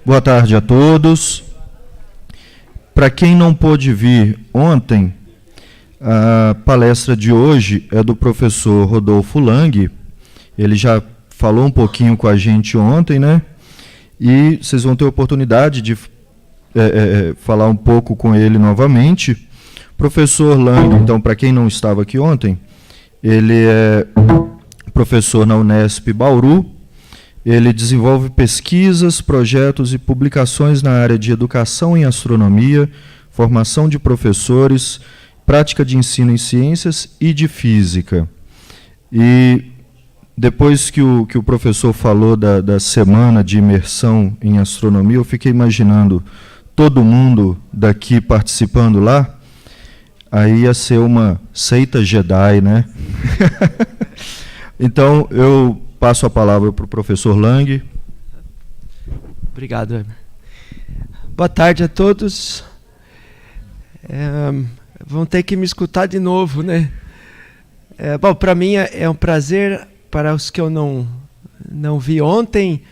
Boa tarde a todos. Para quem não pôde vir ontem, a palestra de hoje é do professor Rodolfo Lang. Ele já falou um pouquinho com a gente ontem, né? E vocês vão ter a oportunidade de falar um pouco com ele novamente. Professor Lang, então, para quem não estava aqui ontem, ele é professor na Unesp Bauru. Ele desenvolve pesquisas, projetos e publicações na área de educação em astronomia, formação de professores, prática de ensino em ciências e de física. E depois que o professor falou da semana de imersão em astronomia, eu fiquei imaginando todo mundo daqui participando lá. Aí ia ser uma seita Jedi, né? Então, eu passo a palavra para o professor Lang. Obrigado, Eber. Boa tarde a todos. Vão ter que me escutar de novo, né? Bom, para mim é um prazer. Para os que eu não vi ontem,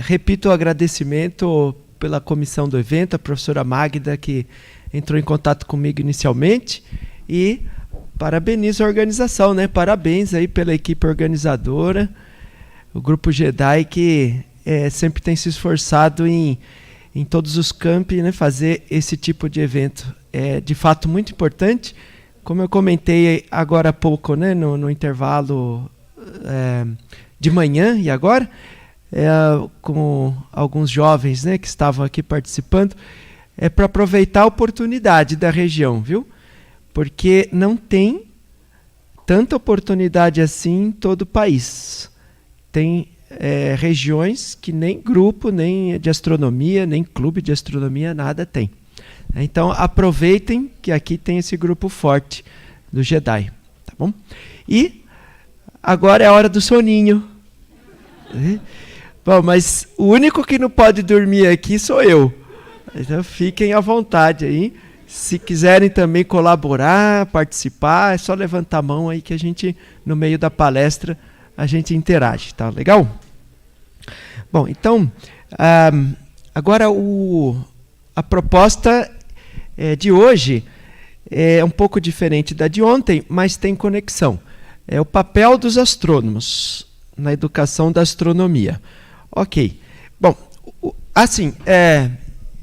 repito o agradecimento pela comissão do evento, a professora Magda, que entrou em contato comigo inicialmente, e parabenizo a organização, né? Parabéns aí pela equipe organizadora, o Grupo Jedi, que sempre tem se esforçado em todos os campi, né, fazer esse tipo de evento. É de fato muito importante, como eu comentei agora há pouco, né, no intervalo de manhã e agora, com alguns jovens, né, que estavam aqui participando, para aproveitar a oportunidade da região, viu? Porque não tem tanta oportunidade assim em todo o país. Tem regiões que nem grupo, nem de astronomia, nem clube de astronomia, nada tem. Então, aproveitem que aqui tem esse grupo forte do Jedi, tá bom? E agora é a hora do soninho. Bom, mas o único que não pode dormir aqui sou eu. Então, fiquem à vontade aí. Se quiserem também colaborar, participar, é só levantar a mão aí que a gente, no meio da palestra, a gente interage, tá legal? Bom, então, agora a proposta de hoje é um pouco diferente da de ontem, mas tem conexão. É o papel dos astrônomos na educação da astronomia. Ok. Bom, assim,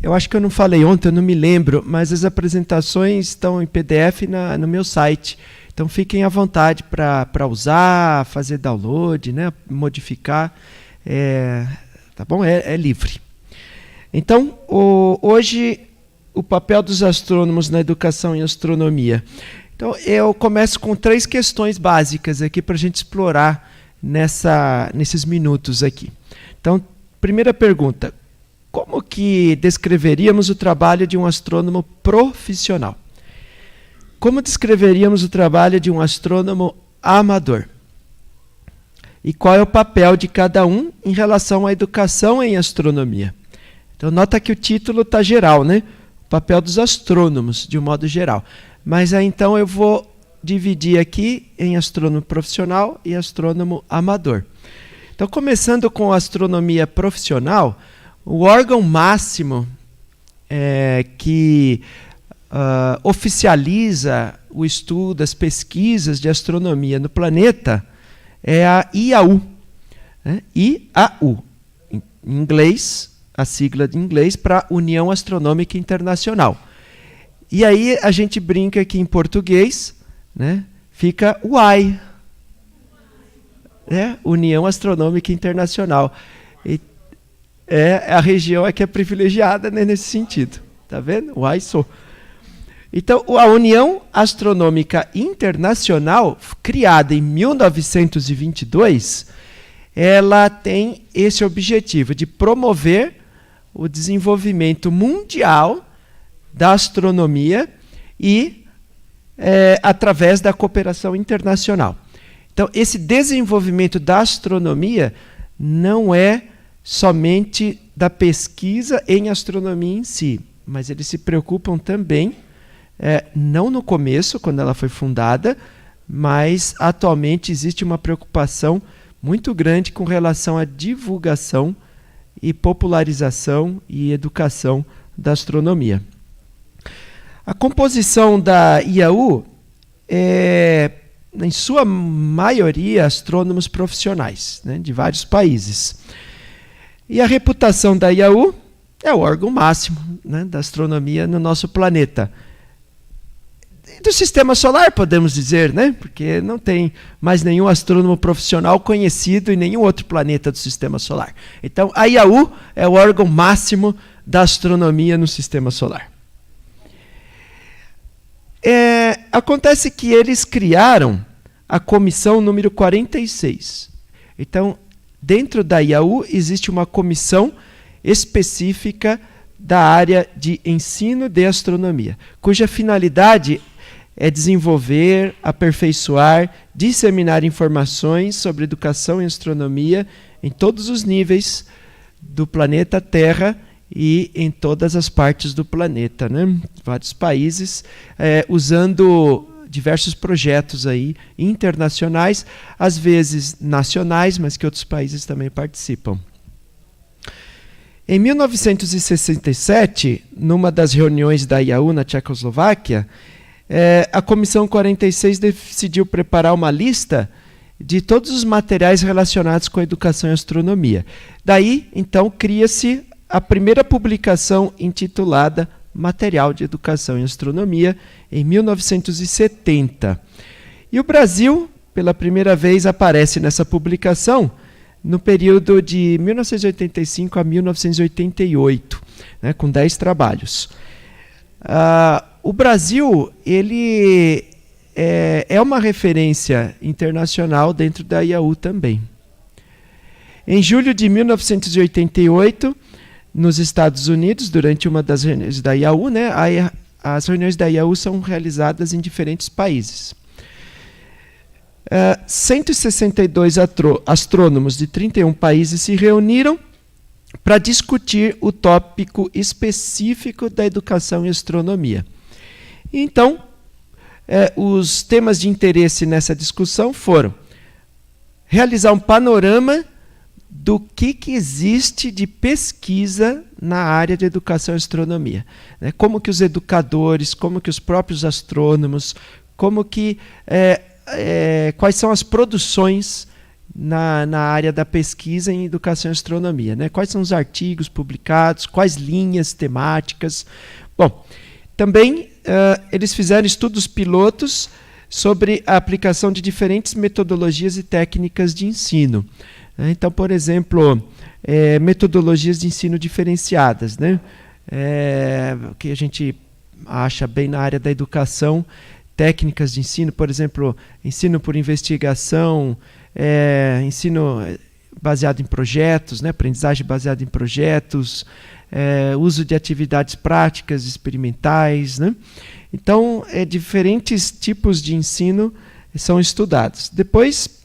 eu acho que eu não falei ontem, eu não me lembro, mas as apresentações estão em PDF no meu site. Então fiquem à vontade para usar, fazer download, né, modificar. Tá bom? É livre. Então, hoje, o papel dos astrônomos na educação em astronomia. Então, eu começo com 3 questões básicas aqui para a gente explorar nesses minutos aqui. Então, primeira pergunta. Como que descreveríamos o trabalho de um astrônomo profissional? Como descreveríamos o trabalho de um astrônomo amador? E qual é o papel de cada um em relação à educação em astronomia? Então, nota que o título está geral, né? O papel dos astrônomos, de um modo geral. Mas aí, então, eu vou dividir aqui em astrônomo profissional e astrônomo amador. Então, começando com a astronomia profissional, o órgão máximo que oficializa o estudo, as pesquisas de astronomia no planeta é a IAU. Né? IAU, em inglês, a sigla de inglês para União Astronômica Internacional. E aí a gente brinca que em português, né, fica UAI, União Astronômica Internacional. A região é que é privilegiada, né, nesse sentido. Tá vendo? UAI-SO. Então, a União Astronômica Internacional, criada em 1922, ela tem esse objetivo de promover o desenvolvimento mundial da astronomia e através da cooperação internacional. Então, esse desenvolvimento da astronomia não é somente da pesquisa em astronomia em si, mas eles se preocupam também, não no começo, quando ela foi fundada, mas atualmente existe uma preocupação muito grande com relação à divulgação e popularização e educação da astronomia. A composição da IAU é, em sua maioria, astrônomos profissionais, né, de vários países. E a reputação da IAU é o órgão máximo, né, da astronomia no nosso planeta. Do sistema solar, podemos dizer, né, porque não tem mais nenhum astrônomo profissional conhecido em nenhum outro planeta do sistema solar. Então, a IAU é o órgão máximo da astronomia no sistema solar. Acontece que eles criaram a comissão número 46. Então, dentro da IAU existe uma comissão específica da área de ensino de astronomia, cuja finalidade é desenvolver, aperfeiçoar, disseminar informações sobre educação em astronomia em todos os níveis do planeta Terra e em todas as partes do planeta, né? Vários países, usando diversos projetos aí internacionais, às vezes nacionais, mas que outros países também participam. Em 1967, numa das reuniões da IAU na Tchecoslováquia, a Comissão 46 decidiu preparar uma lista de todos os materiais relacionados com a educação e astronomia. Daí, então, cria-se a primeira publicação intitulada Material de Educação em Astronomia, em 1970. E o Brasil, pela primeira vez, aparece nessa publicação no período de 1985 a 1988, né, com 10 trabalhos. O Brasil ele é uma referência internacional dentro da IAU também. Em julho de 1988, nos Estados Unidos, durante uma das reuniões da IAU, né, as reuniões da IAU são realizadas em diferentes países. 162 astrônomos de 31 países se reuniram para discutir o tópico específico da educação em astronomia. Então, os temas de interesse nessa discussão foram realizar um panorama do que existe de pesquisa na área de educação e astronomia, né? Como que os educadores, como que os próprios astrônomos, como que quais são as produções na área da pesquisa em educação e astronomia, né? Quais são os artigos publicados, quais linhas temáticas. Bom, também eles fizeram estudos pilotos sobre a aplicação de diferentes metodologias e técnicas de ensino. Então, por exemplo, metodologias de ensino diferenciadas, né? Que a gente acha bem na área da educação, técnicas de ensino, por exemplo, ensino por investigação, ensino baseado em projetos, né? Aprendizagem baseada em projetos, uso de atividades práticas, experimentais, né? Então, diferentes tipos de ensino são estudados. Depois,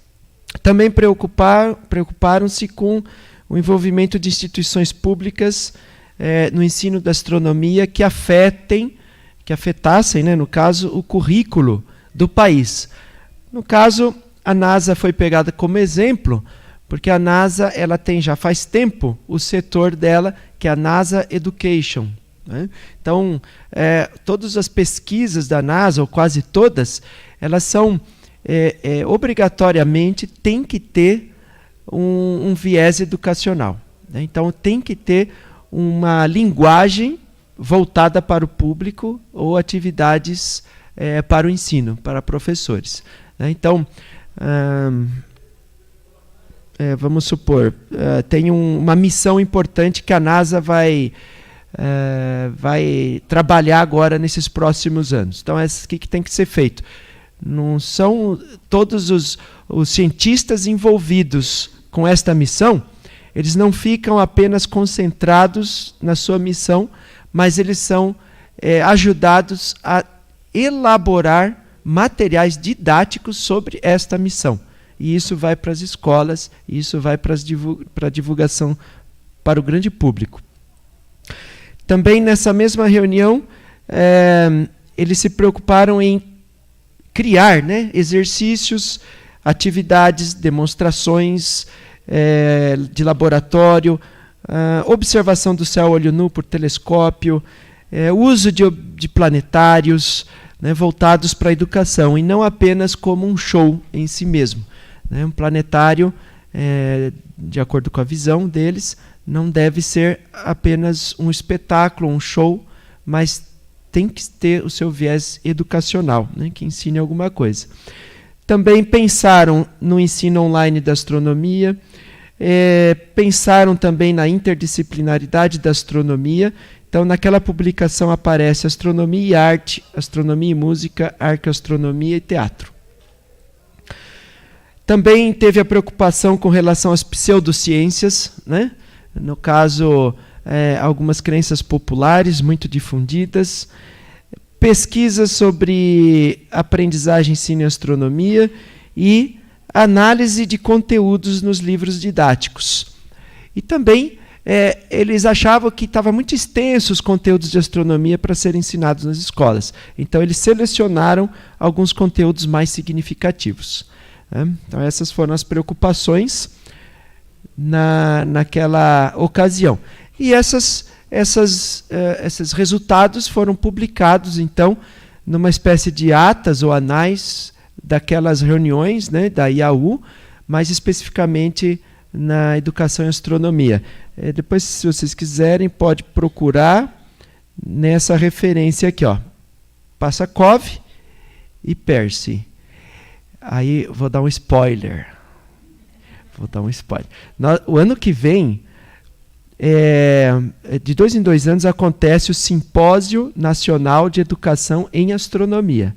também preocuparam-se com o envolvimento de instituições públicas no ensino da astronomia que afetassem, né, no caso, o currículo do país. No caso, a NASA foi pegada como exemplo, porque a NASA ela tem já faz tempo o setor dela, que é a NASA Education, né? Então, todas as pesquisas da NASA, ou quase todas, elas são obrigatoriamente tem que ter um viés educacional, né? Então tem que ter uma linguagem voltada para o público ou atividades para o ensino, para professores, né? Então, vamos supor, tem uma missão importante que a NASA vai trabalhar agora nesses próximos anos. Então, o que tem que ser feito? Não são todos os cientistas envolvidos com esta missão, eles não ficam apenas concentrados na sua missão, mas eles são ajudados a elaborar materiais didáticos sobre esta missão. E isso vai para as escolas, e isso vai para a divulgação para o grande público. Também nessa mesma reunião, eles se preocuparam em criar, né, exercícios, atividades, demonstrações de laboratório, observação do céu a olho nu por telescópio, uso de planetários, né, voltados para a educação, e não apenas como um show em si mesmo. Né? Um planetário, de acordo com a visão deles, não deve ser apenas um espetáculo, um show, mas tem que ter o seu viés educacional, né, que ensine alguma coisa. Também pensaram no ensino online da astronomia, pensaram também na interdisciplinaridade da astronomia. Então, naquela publicação aparece astronomia e arte, astronomia e música, arqueoastronomia e teatro. Também teve a preocupação com relação às pseudociências, né? No caso, algumas crenças populares muito difundidas, pesquisas sobre aprendizagem, ensino e astronomia e análise de conteúdos nos livros didáticos. E também eles achavam que estava muito extenso os conteúdos de astronomia para serem ensinados nas escolas. Então, eles selecionaram alguns conteúdos mais significativos. Então, essas foram as preocupações naquela ocasião. E esses resultados foram publicados, então, numa espécie de atas ou anais daquelas reuniões, né, da IAU, mais especificamente na educação e astronomia. Depois, se vocês quiserem, pode procurar nessa referência aqui, ó, Passakov e Percy. Aí vou dar um spoiler. O ano que vem, de 2 em 2 anos, acontece o Simpósio Nacional de Educação em Astronomia.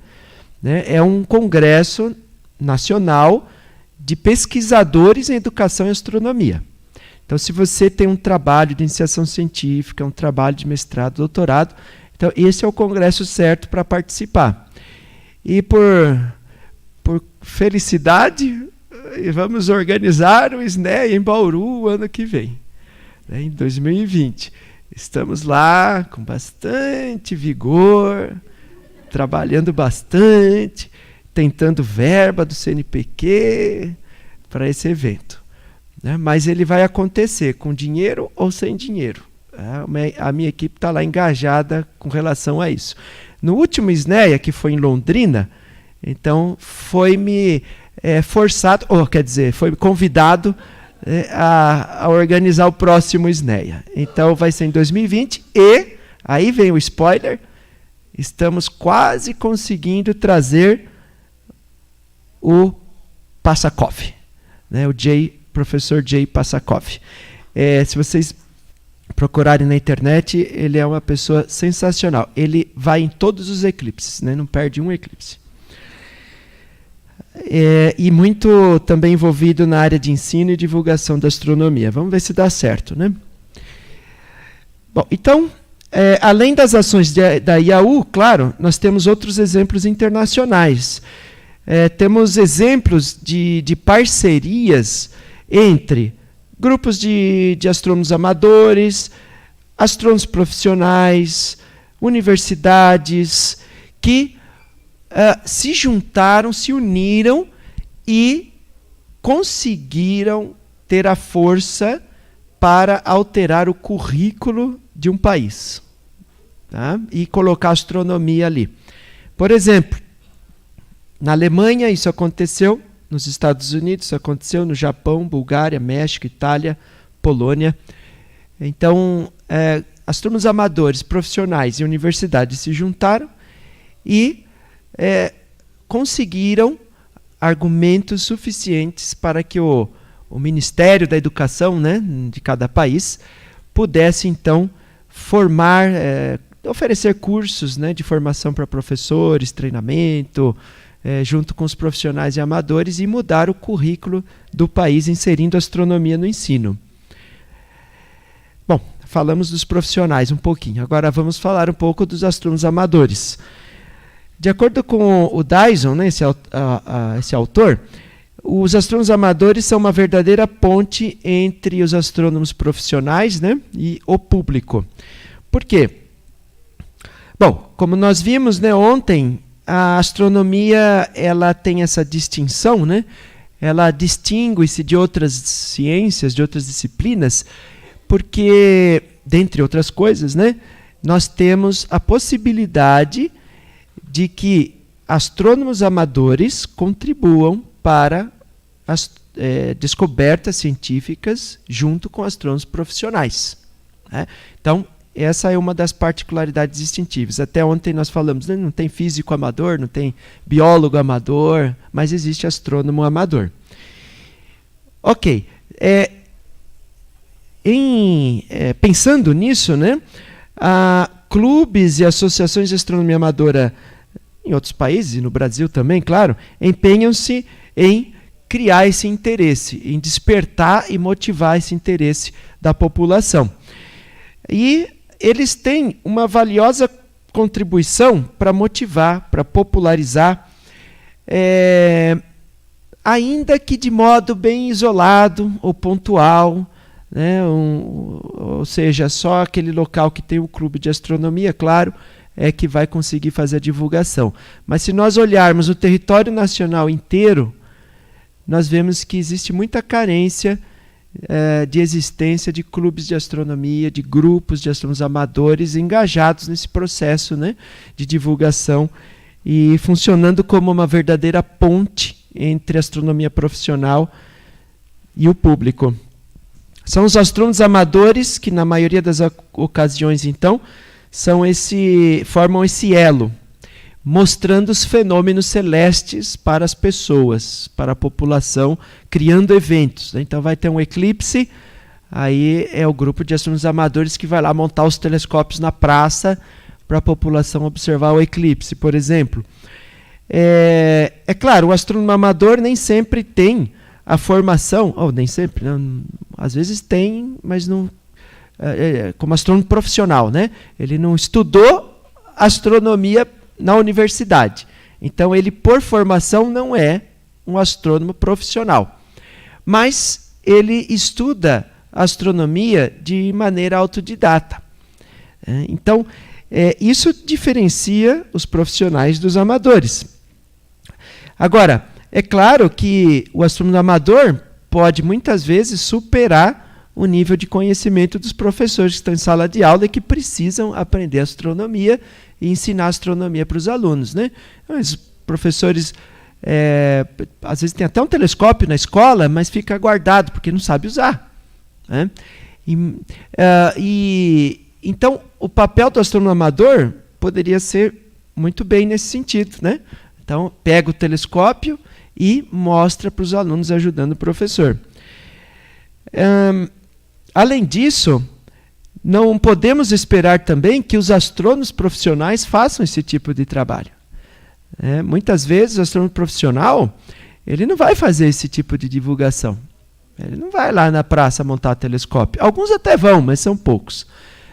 Né? É um congresso nacional de pesquisadores em educação e astronomia. Então, se você tem um trabalho de iniciação científica, um trabalho de mestrado, doutorado, então esse é o congresso certo para participar. E por felicidade, vamos organizar o SNEA em Bauru o ano que vem, né, em 2020. Estamos lá com bastante vigor, trabalhando bastante, tentando verba do CNPq para esse evento. Né? Mas ele vai acontecer com dinheiro ou sem dinheiro. A minha equipe está lá engajada com relação a isso. No último SNEA, que foi em Londrina, então foi-me forçado, foi convidado a organizar o próximo SNEA. Então vai ser em 2020 e, aí vem o spoiler, estamos quase conseguindo trazer o Passakov, né, o professor Jay Passakov. Se vocês procurarem na internet, ele é uma pessoa sensacional. Ele vai em todos os eclipses, né, não perde um eclipse. E muito também envolvido na área de ensino e divulgação da astronomia. Vamos ver se dá certo, né? Bom, então, além das ações da IAU, claro, nós temos outros exemplos internacionais. Temos exemplos de parcerias entre grupos de astrônomos amadores, astrônomos profissionais, universidades, que se juntaram, se uniram e conseguiram ter a força para alterar o currículo de um país, tá? E colocar a astronomia ali. Por exemplo, na Alemanha isso aconteceu, nos Estados Unidos isso aconteceu, no Japão, Bulgária, México, Itália, Polônia. Então, astrônomos amadores, profissionais e universidades se juntaram e conseguiram argumentos suficientes para que o Ministério da Educação, né, de cada país pudesse, então, formar, oferecer cursos, né, de formação para professores, treinamento, junto com os profissionais e amadores, e mudar o currículo do país, inserindo a astronomia no ensino. Bom, falamos dos profissionais um pouquinho, agora vamos falar um pouco dos astrônomos amadores. De acordo com o Dyson, né, esse autor, os astrônomos amadores são uma verdadeira ponte entre os astrônomos profissionais, né, e o público. Por quê? Bom, como nós vimos, né, ontem, a astronomia ela tem essa distinção, né? Ela distingue-se de outras ciências, de outras disciplinas, porque, dentre outras coisas, né, nós temos a possibilidade de que astrônomos amadores contribuam para as descobertas científicas junto com astrônomos profissionais, né? Então, essa é uma das particularidades distintivas. Até ontem nós falamos, né, não tem físico amador, não tem biólogo amador, mas existe astrônomo amador. Ok. Pensando nisso, né, clubes e associações de astronomia amadora em outros países, e no Brasil também, claro, empenham-se em criar esse interesse, em despertar e motivar esse interesse da população. E eles têm uma valiosa contribuição para motivar, para popularizar, ainda que de modo bem isolado ou pontual, né, ou seja, só aquele local que tem o clube de astronomia, claro, é que vai conseguir fazer a divulgação. Mas se nós olharmos o território nacional inteiro, nós vemos que existe muita carência de existência de clubes de astronomia, de grupos de astrônomos amadores engajados nesse processo, né, de divulgação e funcionando como uma verdadeira ponte entre a astronomia profissional e o público. São os astrônomos amadores que, na maioria das ocasiões, então, formam esse elo, mostrando os fenômenos celestes para as pessoas, para a população, criando eventos. Então vai ter um eclipse, aí é o grupo de astrônomos amadores que vai lá montar os telescópios na praça para a população observar o eclipse, por exemplo. É claro, o astrônomo amador nem sempre tem a formação, nem sempre, não, às vezes tem, mas não como astrônomo profissional, né? Ele não estudou astronomia na universidade. Então, ele, por formação, não é um astrônomo profissional. Mas ele estuda astronomia de maneira autodidata. Então, isso diferencia os profissionais dos amadores. Agora, é claro que o astrônomo amador pode, muitas vezes, superar o nível de conhecimento dos professores que estão em sala de aula e que precisam aprender astronomia e ensinar astronomia para os alunos, né? Os professores, às vezes, tem até um telescópio na escola, mas fica guardado, porque não sabe usar, né? Então, o papel do astrônomo amador poderia ser muito bem nesse sentido, né? Então, pega o telescópio e mostra para os alunos, ajudando o professor. Além disso, não podemos esperar também que os astrônomos profissionais façam esse tipo de trabalho. Muitas vezes o astrônomo profissional ele não vai fazer esse tipo de divulgação. Ele não vai lá na praça montar telescópio. Alguns até vão, mas são poucos.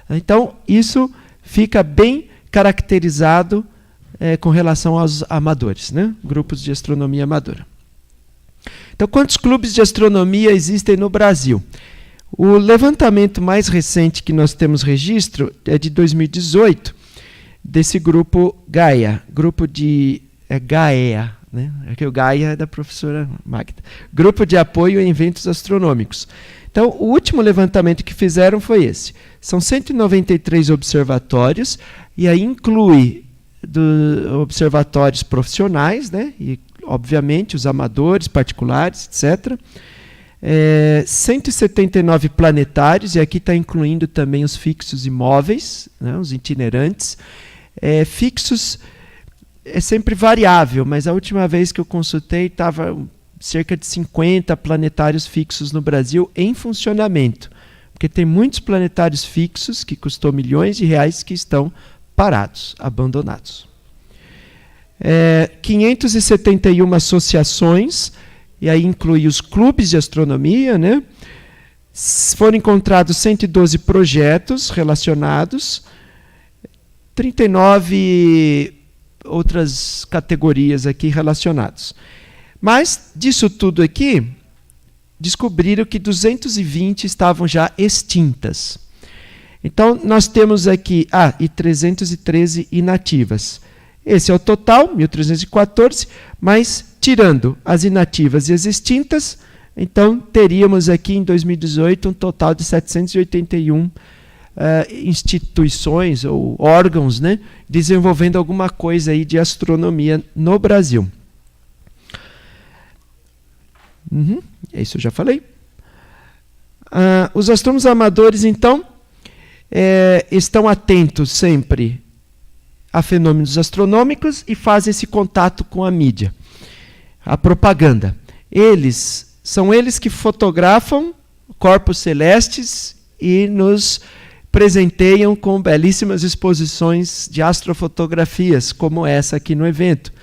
Então, isso fica bem caracterizado com relação aos amadores, né? Grupos de astronomia amadora. Então, quantos clubes de astronomia existem no Brasil? O levantamento mais recente que nós temos registro é de 2018, desse grupo Gaia, grupo de GAEA, né? Aqui o Gaia é da professora Magda. Grupo de Apoio em Eventos Astronômicos. Então, o último levantamento que fizeram foi esse. São 193 observatórios, e aí inclui observatórios profissionais, né? E, obviamente, os amadores, particulares, etc., 179 planetários, e aqui está incluindo também os fixos e móveis, né, os itinerantes. Fixos é sempre variável, mas a última vez que eu consultei estava cerca de 50 planetários fixos no Brasil em funcionamento, porque tem muitos planetários fixos que custou milhões de reais que estão parados, abandonados. 571 associações, e aí inclui os clubes de astronomia, né? Foram encontrados 112 projetos relacionados, 39 outras categorias aqui relacionadas. Mas, disso tudo aqui, descobriram que 220 estavam já extintas. Então, nós temos aqui, e 313 inativas. Esse é o total, 1.314, mas tirando as inativas e as extintas, Então, teríamos aqui em 2018 um total de 781 instituições ou órgãos, né, desenvolvendo alguma coisa aí de astronomia no Brasil. Isso eu já falei. Os astrônomos amadores, então, estão atentos sempre a fenômenos astronômicos e fazem esse contato com a mídia, a propaganda. São eles que fotografam corpos celestes e nos presenteiam com belíssimas exposições de astrofotografias, como essa aqui no evento.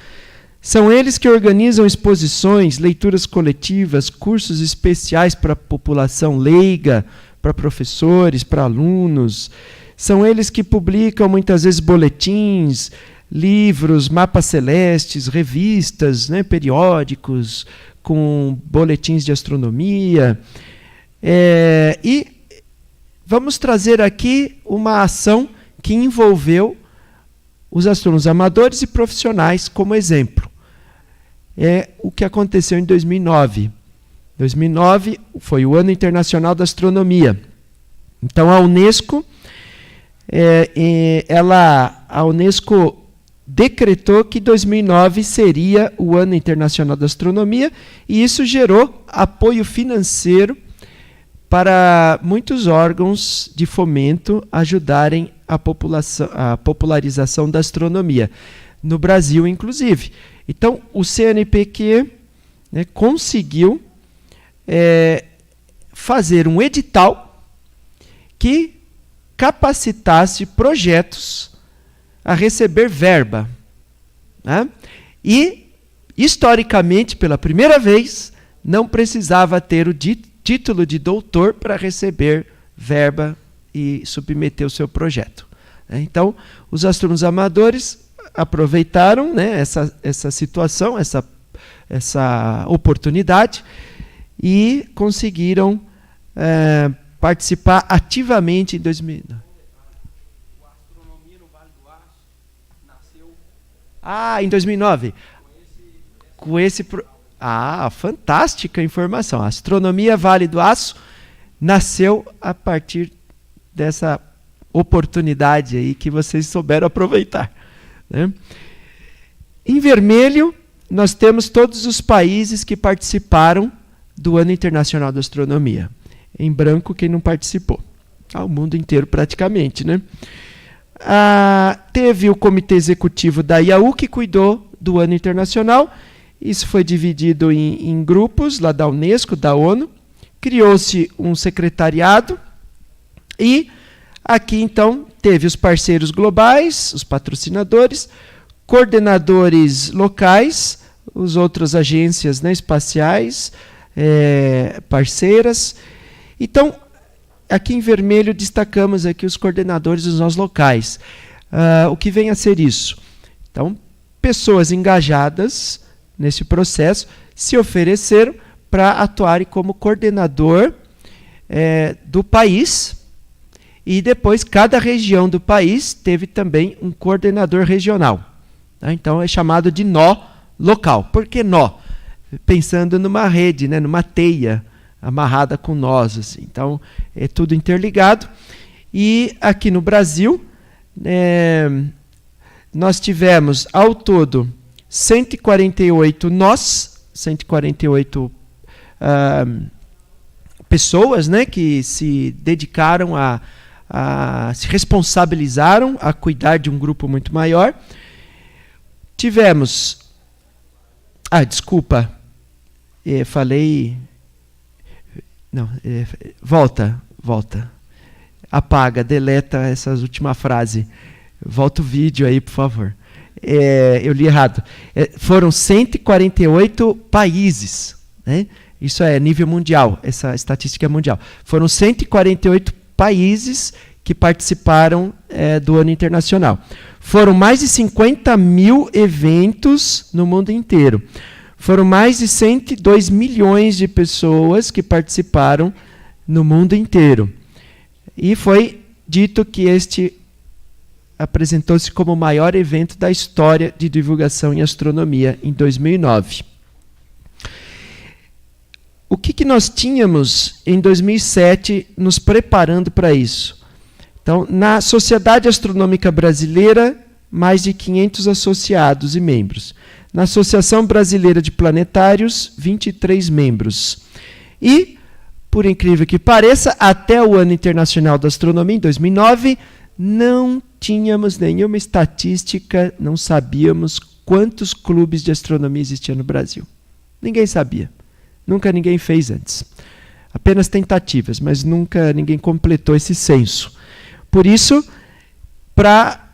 São eles que organizam exposições, leituras coletivas, cursos especiais para a população leiga, para professores, para alunos. São eles que publicam muitas vezes boletins, livros, mapas celestes, revistas, né, periódicos, com boletins de astronomia. E vamos trazer aqui uma ação que envolveu os astrônomos amadores e profissionais como exemplo. É o que aconteceu em 2009. 2009 foi o Ano Internacional da Astronomia. Então, a Unesco decretou que 2009 seria o Ano Internacional da Astronomia, e isso gerou apoio financeiro para muitos órgãos de fomento ajudarem a popularização da astronomia, no Brasil, inclusive. Então, o CNPq, né, conseguiu fazer um edital que capacitasse projetos a receber verba, né? E, historicamente, pela primeira vez, não precisava ter o título de doutor para receber verba e submeter o seu projeto. Então, os astrônomos amadores aproveitaram, né, essa situação, essa oportunidade, e conseguiram participar ativamente em 2009. Em 2009. Fantástica informação. A Astronomia Vale do Aço nasceu a partir dessa oportunidade aí que vocês souberam aproveitar, né? Em vermelho, nós temos todos os países que participaram do Ano Internacional da Astronomia. Em branco, quem não participou. O mundo inteiro, praticamente, né? Teve o Comitê Executivo da IAU, que cuidou do Ano Internacional. Isso foi dividido em grupos, lá da Unesco, da ONU. Criou-se um secretariado. E aqui, então, teve os parceiros globais, os patrocinadores, coordenadores locais, as outras agências, né, espaciais, parceiras. Então, aqui em vermelho destacamos aqui os coordenadores dos nossos locais. O que vem a ser isso? Então, pessoas engajadas nesse processo se ofereceram para atuarem como coordenador do país, e depois cada região do país teve também um coordenador regional. Tá? Então, é chamado de nó local. Por que nó? Pensando numa rede, né, numa teia amarrada com nós, assim. Então, é tudo interligado. E aqui no Brasil, nós tivemos, ao todo, 148 nós, 148 pessoas, né, que se dedicaram se responsabilizaram a cuidar de um grupo muito maior. Tivemos... desculpa, falei... Não, volta. Apaga, deleta essa última frase. Volta o vídeo aí, por favor. Eu li errado. Foram 148 países, né? Isso é nível mundial, essa estatística é mundial. Foram 148 países que participaram do Ano Internacional. Foram mais de 50 mil eventos no mundo inteiro. Foram mais de 102 milhões de pessoas que participaram no mundo inteiro. E foi dito que este apresentou-se como o maior evento da história de divulgação em astronomia em 2009. o que nós tínhamos em 2007 nos preparando para isso? Então, na Sociedade Astronômica Brasileira, mais de 500 associados e membros. Na Associação Brasileira de Planetários, 23 membros. E, por incrível que pareça, até o Ano Internacional da Astronomia, em 2009, não tínhamos nenhuma estatística, não sabíamos quantos clubes de astronomia existiam no Brasil. Ninguém sabia. Nunca ninguém fez antes. Apenas tentativas, mas nunca ninguém completou esse censo. Por isso, para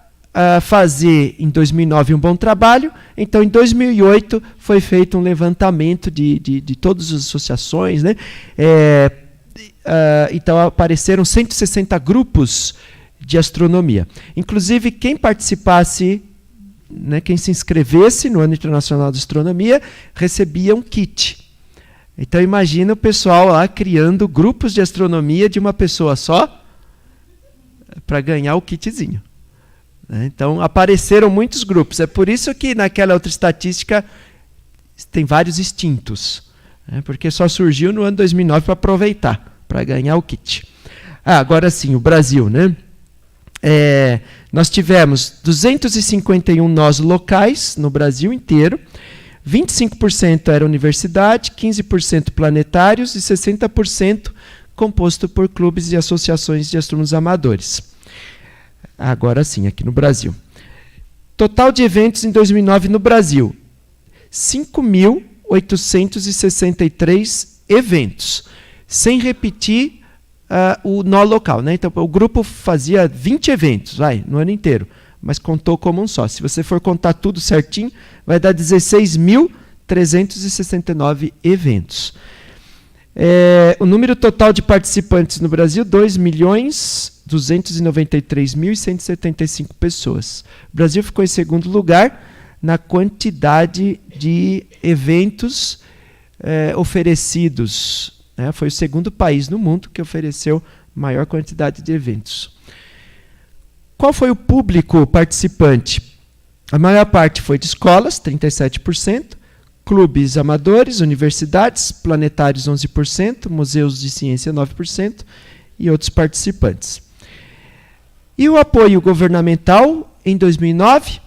fazer em 2009 um bom trabalho, então em 2008 foi feito um levantamento de todas as associações, né? Então apareceram 160 grupos de astronomia. Inclusive, quem participasse, né, quem se inscrevesse no Ano Internacional de Astronomia, recebia um kit. Então imagina o pessoal lá criando grupos de astronomia de uma pessoa só para ganhar o kitzinho. Então apareceram muitos grupos. É por isso que naquela outra estatística tem vários extintos, né, porque só surgiu no ano 2009 para aproveitar, para ganhar o kit. Agora sim, o Brasil, né? Nós tivemos 251 nós locais no Brasil inteiro, 25% era universidade, 15% planetários e 60% composto por clubes e associações de astrônomos amadores. Agora sim, aqui no Brasil. Total de eventos em 2009 no Brasil, 5.863 eventos, sem repetir o nó local, né? Então, o grupo fazia 20 eventos no ano inteiro, mas contou como um só. Se você for contar tudo certinho, vai dar 16.369 eventos. O número total de participantes no Brasil, 2.293.175 pessoas. O Brasil ficou em segundo lugar na quantidade de eventos oferecidos. Foi o segundo país no mundo que ofereceu maior quantidade de eventos. Qual foi o público participante? A maior parte foi de escolas, 37%, clubes amadores, universidades, planetários, 11%, museus de ciência, 9%, e outros participantes. E o apoio governamental, em 2009,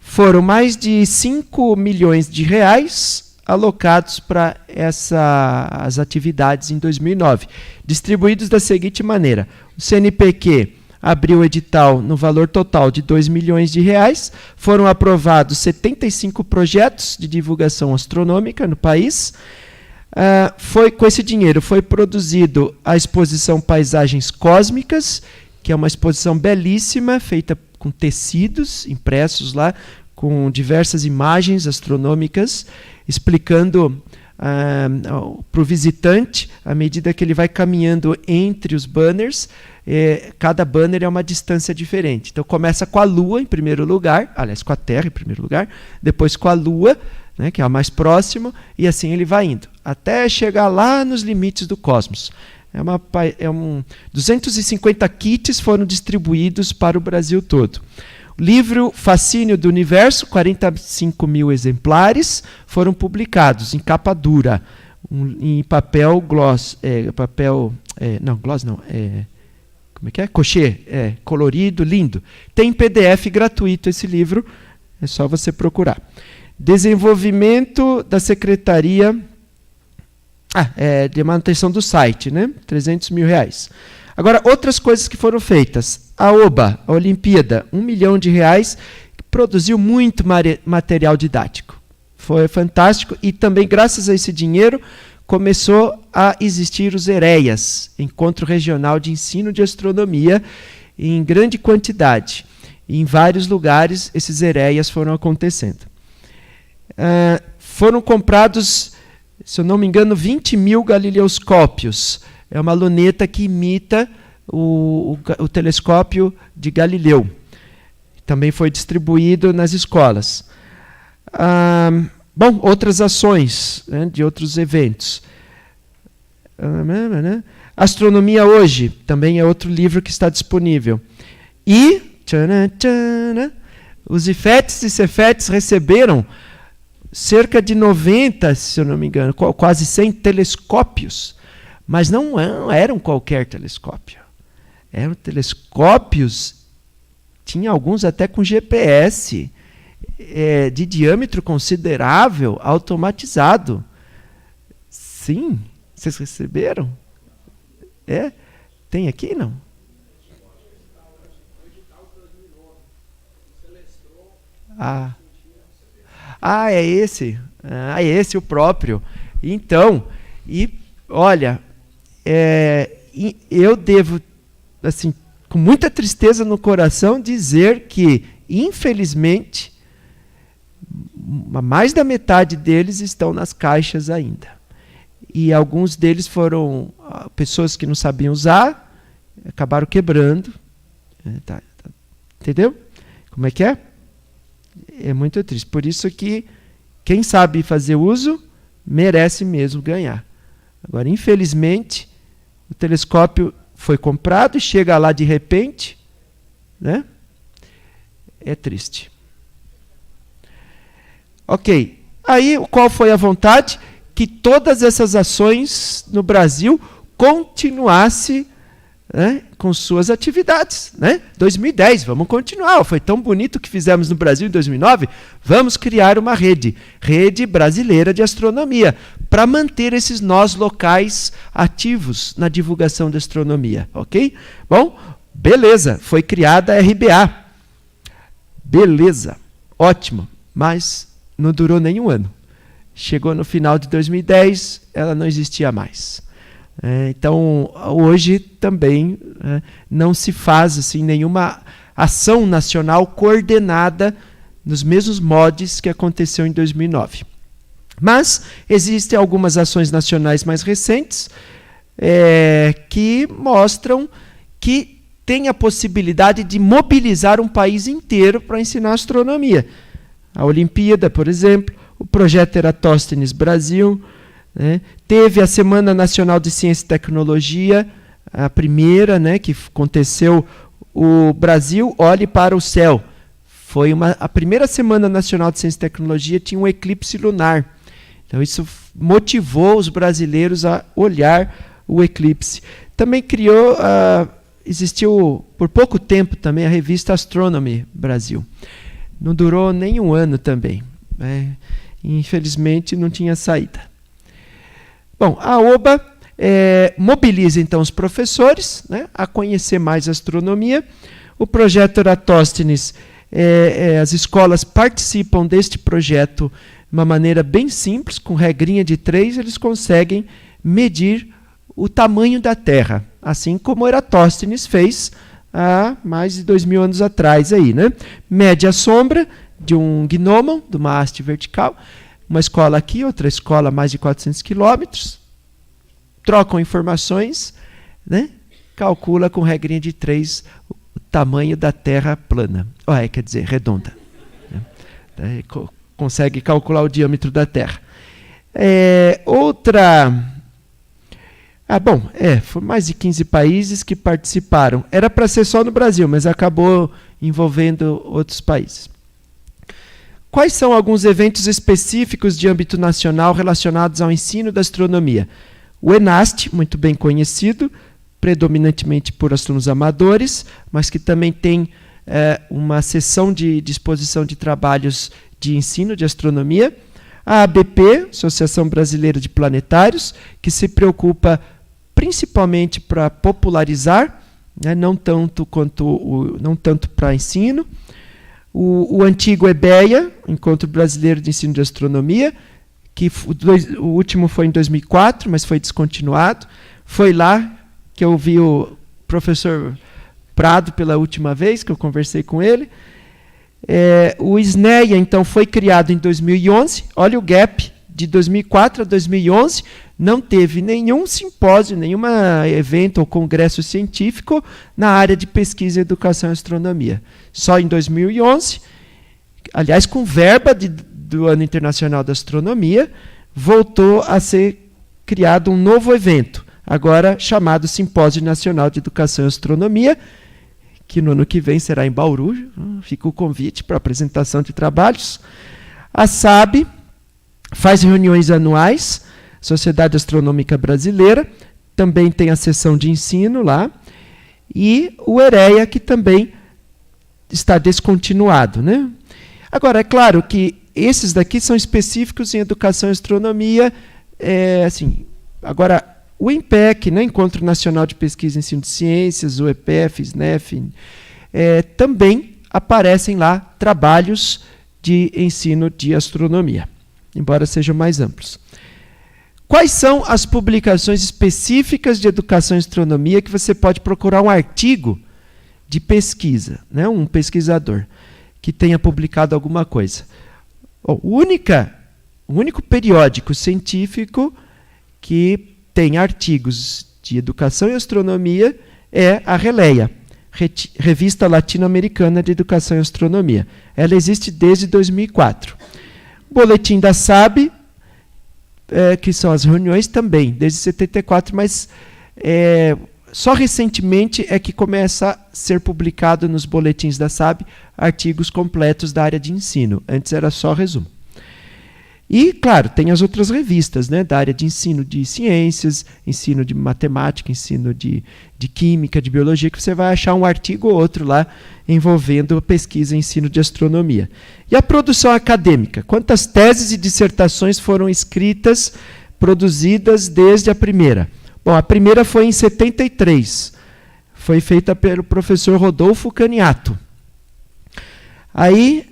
foram mais de 5 milhões de reais alocados para as atividades em 2009, distribuídos da seguinte maneira: o CNPq abriu o edital no valor total de 2 milhões de reais, foram aprovados 75 projetos de divulgação astronômica no país. Com esse dinheiro foi produzido a exposição Paisagens Cósmicas, que é uma exposição belíssima, feita com tecidos impressos lá, com diversas imagens astronômicas, explicando para o visitante, à medida que ele vai caminhando entre os banners, cada banner é uma distância diferente. Então começa com a Lua em primeiro lugar, aliás, com a Terra em primeiro lugar, depois com a Lua, né, que é a mais próxima, e assim ele vai indo, até chegar lá nos limites do cosmos. 250 kits foram distribuídos para o Brasil todo. O livro Fascínio do Universo, 45 mil exemplares, foram publicados em capa dura, em papel gloss, como é que é? Cochê, colorido, lindo. Tem PDF gratuito esse livro, é só você procurar. Desenvolvimento da Secretaria de manutenção do site, né? 300 mil reais. Agora, outras coisas que foram feitas. A OBA, a Olimpíada, 1 milhão de reais, produziu muito material didático. Foi fantástico e também, graças a esse dinheiro, começou a existir os EREAs, Encontro Regional de Ensino de Astronomia, em grande quantidade. E em vários lugares, esses EREAs foram acontecendo. Foram comprados, se eu não me engano, 20 mil galileoscópios. É uma luneta que imita o telescópio de Galileu. Também foi distribuído nas escolas. Outras ações, né, de outros eventos. Astronomia Hoje, também é outro livro que está disponível. E os IFETs e CEFETs receberam cerca de 90, se eu não me engano, quase 100 telescópios. Mas não eram qualquer telescópio. Eram telescópios, tinha alguns até com GPS, de diâmetro considerável, automatizado. Sim, vocês receberam? Tem aqui, não? É esse. É esse o próprio. Então, olha, eu devo, assim, com muita tristeza no coração, dizer que, infelizmente, mais da metade deles estão nas caixas ainda. E alguns deles foram pessoas que não sabiam usar, acabaram quebrando. Entendeu? Como é que é? É muito triste. Por isso que quem sabe fazer uso merece mesmo ganhar. Agora, infelizmente, o telescópio foi comprado e chega lá de repente, né? É triste. Ok. Aí, qual foi a vontade? Que todas essas ações no Brasil continuassem, né, com suas atividades. Né? 2010, vamos continuar. Foi tão bonito o que fizemos no Brasil em 2009. Vamos criar uma rede brasileira de astronomia, para manter esses nós locais ativos na divulgação da astronomia. Ok? Bom, beleza, foi criada a RBA. Beleza, ótimo, mas não durou nenhum ano. Chegou no final de 2010, ela não existia mais. Então, hoje também não se faz assim, nenhuma ação nacional coordenada nos mesmos moldes que aconteceu em 2009. Mas existem algumas ações nacionais mais recentes que mostram que tem a possibilidade de mobilizar um país inteiro para ensinar astronomia. A Olimpíada, por exemplo, o projeto Eratosthenes Brasil, né? Teve a Semana Nacional de Ciência e Tecnologia, a primeira, né, que aconteceu, o Brasil Olhe para o Céu. Foi a primeira Semana Nacional de Ciência e Tecnologia, tinha um eclipse lunar. Então isso motivou os brasileiros a olhar o eclipse. Também existiu por pouco tempo também a revista Astronomy Brasil. Não durou nem um ano também. Infelizmente não tinha saída. Bom, a OBA mobiliza então os professores, né, a conhecer mais a astronomia. O projeto Eratosthenes, as escolas participam deste projeto de uma maneira bem simples, com regrinha de 3, eles conseguem medir o tamanho da Terra, assim como Eratosthenes fez há mais de 2000 anos atrás. Aí, né? Mede a sombra de um gnomon, de uma haste vertical, uma escola aqui, outra escola a mais de 400 quilômetros, trocam informações, né? Calcula com regrinha de 3 o tamanho da Terra plana, quer dizer, redonda. Né? Consegue calcular o diâmetro da Terra. Foram mais de 15 países que participaram. Era para ser só no Brasil, mas acabou envolvendo outros países. Quais são alguns eventos específicos de âmbito nacional relacionados ao ensino da astronomia? O ENAST, muito bem conhecido, predominantemente por alunos amadores, mas que também tem uma seção de exposição de trabalhos de ensino de astronomia. A ABP, Associação Brasileira de Planetários, que se preocupa principalmente para popularizar, né, não tanto para ensino. O antigo EBEA, Encontro Brasileiro de Ensino de Astronomia, que o último foi em 2004, mas foi descontinuado. Foi lá que eu vi o professor Prado pela última vez, que eu conversei com ele. O SNEA, então, foi criado em 2011. Olha o gap, de 2004 a 2011, não teve nenhum simpósio, nenhum evento ou congresso científico na área de pesquisa, educação e astronomia. Só em 2011, aliás, com verba do Ano Internacional da Astronomia, voltou a ser criado um novo evento, agora chamado Simpósio Nacional de Educação e Astronomia, que no ano que vem será em Bauru. Fica o convite para apresentação de trabalhos. A SAB, faz reuniões anuais, Sociedade Astronômica Brasileira, também tem a seção de ensino lá, e o EREA, que também está descontinuado, né? Agora, é claro que esses daqui são específicos em educação e astronomia. Agora, o INPEC, né, Encontro Nacional de Pesquisa e Ensino de Ciências, o EPF, SNEF, também aparecem lá trabalhos de ensino de astronomia, embora sejam mais amplos. Quais são as publicações específicas de educação e astronomia que você pode procurar um artigo de pesquisa, né, um pesquisador que tenha publicado alguma coisa? O único periódico científico que tem artigos de educação e astronomia é a RELEA, Revista Latino-Americana de Educação e Astronomia. Ela existe desde 2004. O Boletim da SAB, que são as reuniões também, desde 74, mas só recentemente é que começa a ser publicado nos boletins da SAB artigos completos da área de ensino. Antes era só resumo. E, claro, tem as outras revistas, né, da área de ensino de ciências, ensino de matemática, ensino de química, de biologia, que você vai achar um artigo ou outro lá envolvendo pesquisa e ensino de astronomia. E a produção acadêmica? Quantas teses e dissertações foram escritas, produzidas desde a primeira? Bom, a primeira foi em 73. Foi feita pelo professor Rodolfo Caniato. Aí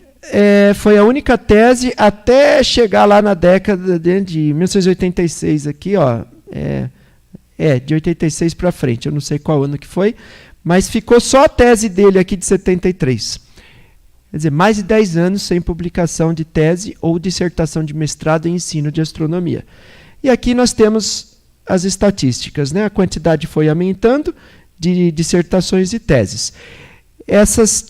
foi a única tese até chegar lá na década de 1986, aqui, ó, de 86 para frente, eu não sei qual ano que foi, mas ficou só a tese dele aqui de 73. Quer dizer, mais de 10 anos sem publicação de tese ou dissertação de mestrado em ensino de astronomia. E aqui nós temos as estatísticas, né? A quantidade foi aumentando de dissertações e teses.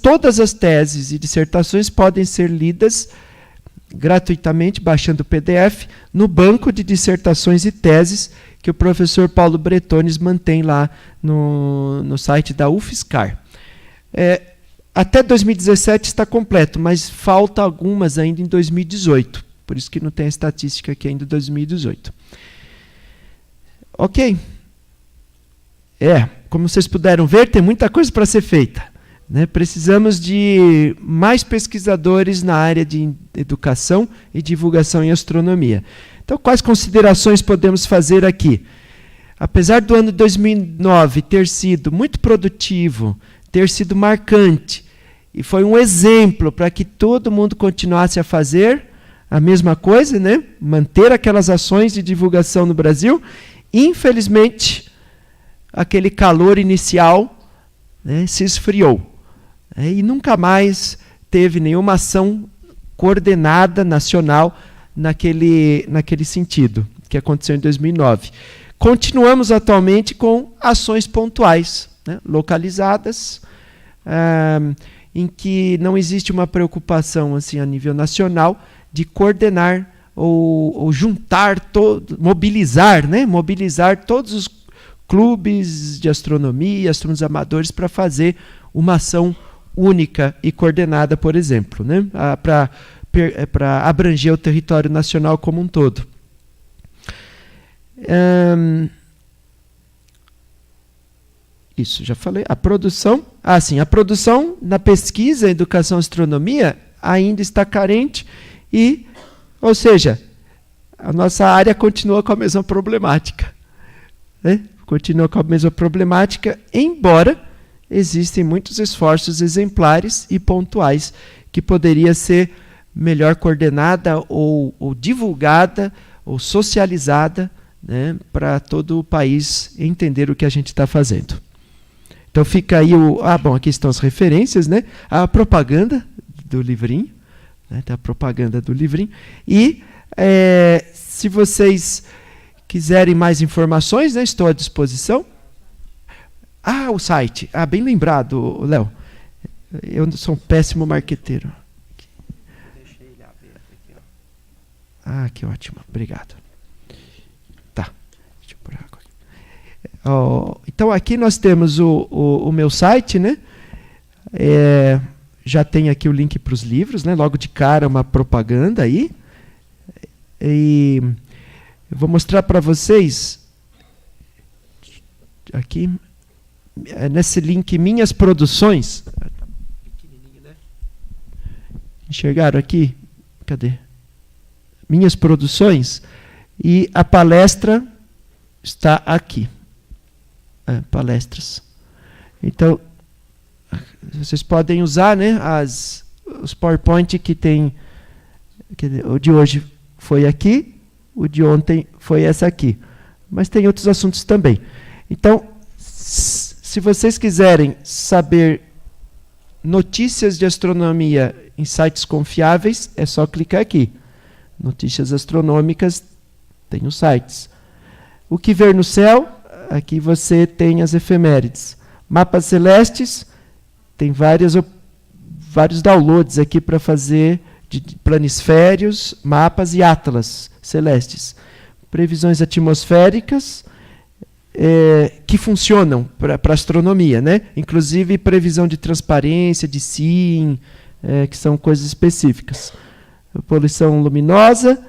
Todas as teses e dissertações podem ser lidas gratuitamente, baixando o PDF, no banco de dissertações e teses que o professor Paulo Bretones mantém lá no site da UFSCar. Até 2017 está completo, mas falta algumas ainda em 2018. Por isso que não tem a estatística aqui ainda em 2018. Ok? Como vocês puderam ver, tem muita coisa para ser feita. Né? Precisamos de mais pesquisadores na área de educação e divulgação em astronomia. Então, quais considerações podemos fazer aqui? Apesar do ano 2009 ter sido muito produtivo, ter sido marcante, e foi um exemplo para que todo mundo continuasse a fazer a mesma coisa, né? Manter aquelas ações de divulgação no Brasil, infelizmente, aquele calor inicial, né, se esfriou. E nunca mais teve nenhuma ação coordenada nacional naquele sentido, que aconteceu em 2009. Continuamos atualmente com ações pontuais, né, localizadas, em que não existe uma preocupação assim, a nível nacional de coordenar ou juntar, mobilizar, né, mobilizar todos os clubes de astronomia, astrônomos amadores para fazer uma ação única e coordenada, por exemplo, né, para abranger o território nacional como um todo. Isso, já falei. A produção, sim, a produção na pesquisa, educação e astronomia ainda está carente ou seja, a nossa área continua com a mesma problemática. Né? Continua com a mesma problemática, embora existem muitos esforços exemplares e pontuais que poderia ser melhor coordenada ou divulgada ou socializada, né, para todo o país entender o que a gente está fazendo. Então fica aí aqui estão as referências, né? A propaganda do livrinho, né? Tá a propaganda do livrinho. E se vocês quiserem mais informações, né, estou à disposição. O site. Bem lembrado, Léo. Eu sou um péssimo marqueteiro. Deixei ele aberto aqui, ó. Que ótimo. Obrigado. Tá. Deixa eu pôr água aqui. Então, aqui nós temos o meu site, né? Já tem aqui o link para os livros, né? Logo de cara, uma propaganda aí. E eu vou mostrar para vocês aqui, nesse link Minhas Produções. Enxergaram aqui? Cadê? Minhas Produções. E a palestra está aqui. Palestras. Então, vocês podem usar, né, os PowerPoint que tem. O de hoje foi aqui, o de ontem foi essa aqui. Mas tem outros assuntos também. Então, se vocês quiserem saber notícias de astronomia em sites confiáveis, é só clicar aqui. Notícias astronômicas, tem os sites. O que ver no céu, aqui você tem as efemérides. Mapas celestes, tem vários downloads aqui para fazer de planisférios, mapas e atlas celestes. Previsões atmosféricas, que funcionam para astronomia, né? Inclusive previsão de transparência, de SIN, que são coisas específicas. Poluição luminosa,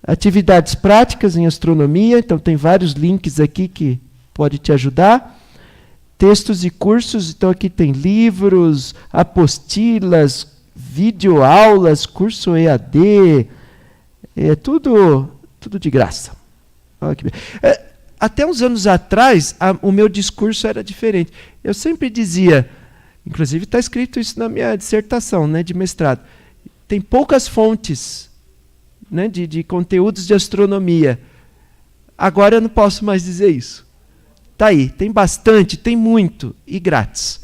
atividades práticas em astronomia, então tem vários links aqui que pode te ajudar. Textos e cursos, então aqui tem livros, apostilas, videoaulas, curso EAD, tudo de graça. Olha que bem. Até uns anos atrás, o meu discurso era diferente. Eu sempre dizia, inclusive está escrito isso na minha dissertação, né, de mestrado, tem poucas fontes, né, de conteúdos de astronomia. Agora eu não posso mais dizer isso. Está aí, tem bastante, tem muito, e grátis.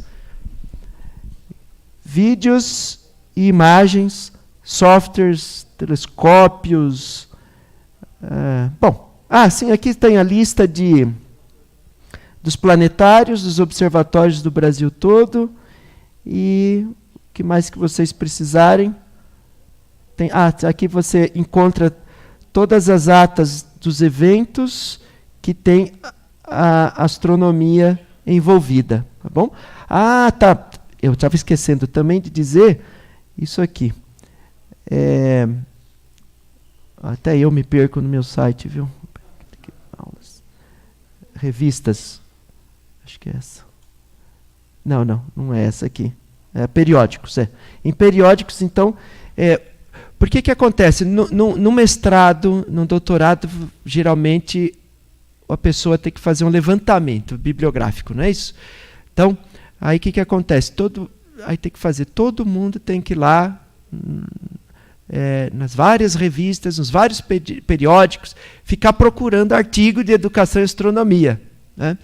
Vídeos e imagens, softwares, telescópios. Sim, aqui tem a lista dos planetários, dos observatórios do Brasil todo. E o que mais que vocês precisarem. Aqui você encontra todas as atas dos eventos que tem a astronomia envolvida. Tá bom? Tá. Eu estava esquecendo também de dizer isso aqui. Até eu me perco no meu site, viu? Revistas. Acho que é essa. Não é essa aqui. É periódicos. Em periódicos, então, por que acontece? No mestrado, no doutorado, geralmente a pessoa tem que fazer um levantamento bibliográfico, não é isso? Então, aí o que acontece? Aí tem que fazer, todo mundo tem que ir lá nas várias revistas, nos vários periódicos, ficar procurando artigo de educação e astronomia, né?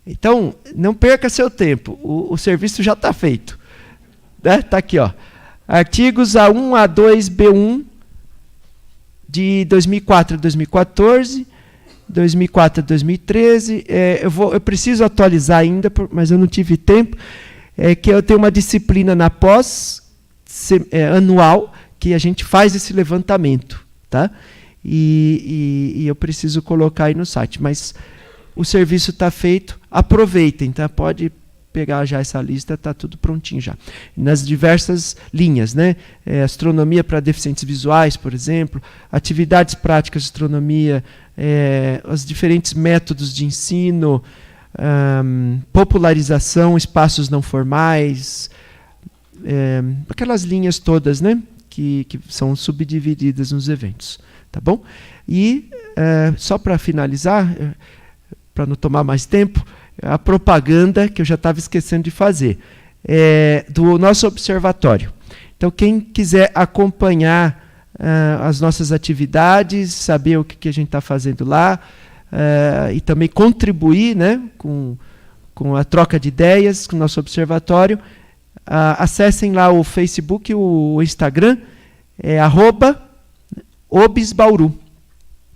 Então, não perca seu tempo, o serviço já está feito. Está aqui, ó. Artigos A1, A2, B1, de 2004 a 2014, 2004 a 2013. Eu preciso atualizar ainda, mas eu não tive tempo. Que eu tenho uma disciplina na pós anual que a gente faz esse levantamento, tá? E eu preciso colocar aí no site. Mas o serviço está feito, aproveitem, tá? Pode pegar já essa lista, está tudo prontinho já. Nas diversas linhas, né? Astronomia para deficientes visuais, por exemplo, atividades práticas de astronomia, os diferentes métodos de ensino, popularização, espaços não formais, aquelas linhas todas, né? Que são subdivididas nos eventos, tá bom? E só para finalizar, para não tomar mais tempo, a propaganda que eu já estava esquecendo de fazer, do nosso observatório. Então, quem quiser acompanhar as nossas atividades, saber o que a gente está fazendo lá, e também contribuir, né, com a troca de ideias com o nosso observatório, acessem lá o Facebook e o Instagram, @obsbauru.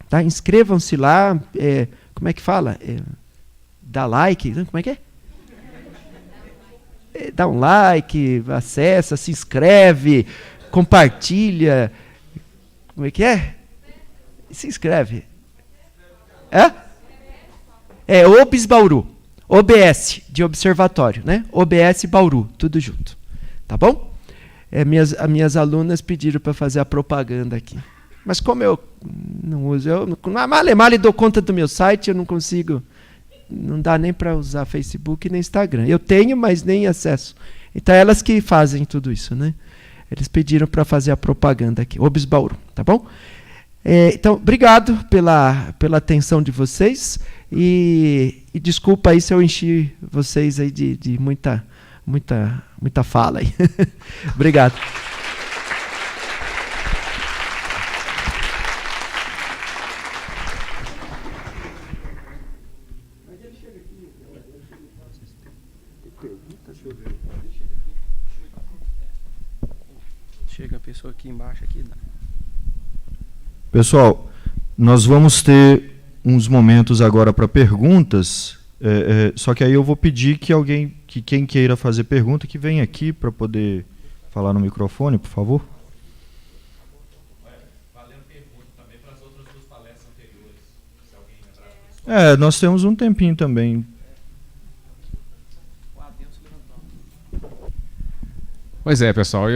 Tá? Inscrevam-se lá, como é que fala? Dá like, como é que é? Dá um like, acessa, se inscreve, compartilha. Como é que é? Se inscreve. OBS Bauru. OBS, de observatório, né? OBS Bauru, tudo junto. Tá bom? Minhas alunas pediram para fazer a propaganda aqui. Mas como eu não uso, eu mal dou conta do meu site, eu não consigo, não dá nem para usar Facebook nem Instagram. Eu tenho, mas nem acesso. Então elas que fazem tudo isso, né? Eles pediram para fazer a propaganda aqui. Obis Bauru, tá bom? Então, obrigado pela atenção de vocês e desculpa aí se eu enchi vocês aí de muita fala aí. Obrigado. Chega a pessoa aqui embaixo aqui. Pessoal, nós vamos ter uns momentos agora para perguntas, só que aí eu vou pedir que quem queira fazer pergunta, que venha aqui para poder falar no microfone, por favor. Valendo pergunta também para as outras duas palestras anteriores, se alguém lembrar. Nós temos um tempinho também. Pois é, pessoal,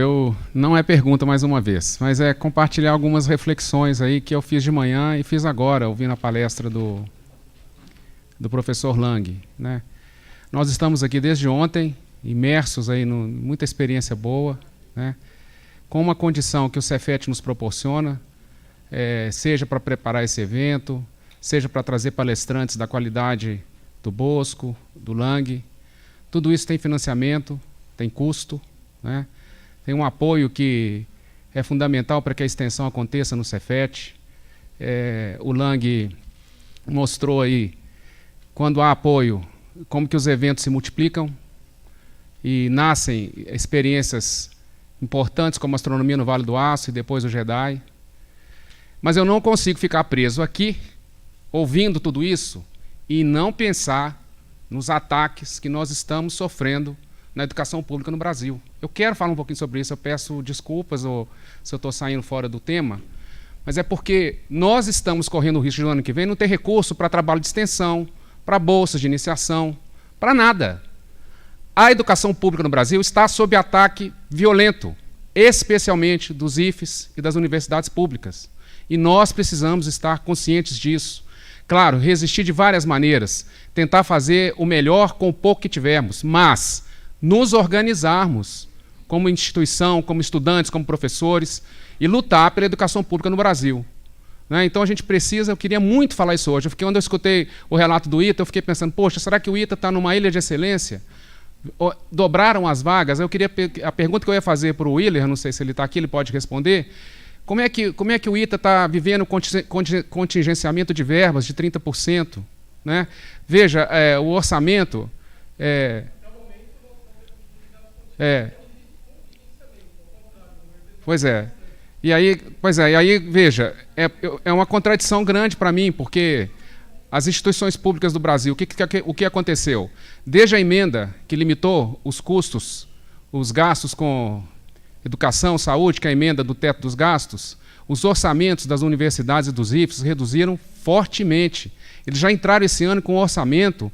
não é pergunta mais uma vez, mas é compartilhar algumas reflexões aí que eu fiz de manhã e fiz agora, ouvindo a palestra do professor Lang, né? Nós estamos aqui desde ontem, imersos aí em muita experiência boa, né? Com uma condição que o Cefet nos proporciona, seja para preparar esse evento, seja para trazer palestrantes da qualidade do Bosco, do Lang. Tudo isso tem financiamento, tem custo, né? Tem um apoio que é fundamental para que a extensão aconteça no Cefet. O Lang mostrou aí, quando há apoio, como que os eventos se multiplicam e nascem experiências importantes como a astronomia no Vale do Aço e depois o Jedi. Mas eu não consigo ficar preso aqui, ouvindo tudo isso, e não pensar nos ataques que nós estamos sofrendo na educação pública no Brasil. Eu quero falar um pouquinho sobre isso, eu peço desculpas ou se eu estou saindo fora do tema, mas é porque nós estamos correndo o risco de no ano que vem não ter recurso para trabalho de extensão, para bolsas de iniciação, para nada. A educação pública no Brasil está sob ataque violento, especialmente dos IFES e das universidades públicas. E nós precisamos estar conscientes disso. Claro, resistir de várias maneiras, tentar fazer o melhor com o pouco que tivermos, mas nos organizarmos como instituição, como estudantes, como professores, e lutar pela educação pública no Brasil. Né? Então a gente precisa, eu queria muito falar isso hoje, quando eu escutei o relato do ITA, eu fiquei pensando, poxa, será que o ITA está numa ilha de excelência? Dobraram as vagas? A pergunta que eu ia fazer para o Willer, não sei se ele está aqui, ele pode responder, como é que o ITA está vivendo contingenciamento de verbas de 30%? Né? Veja, o orçamento... Pois é. E aí, veja, é uma contradição grande para mim, porque as instituições públicas do Brasil, o que aconteceu? Desde a emenda que limitou os custos, os gastos com educação, saúde, que é a emenda do teto dos gastos, os orçamentos das universidades e dos IFES reduziram fortemente. Eles já entraram esse ano com um orçamento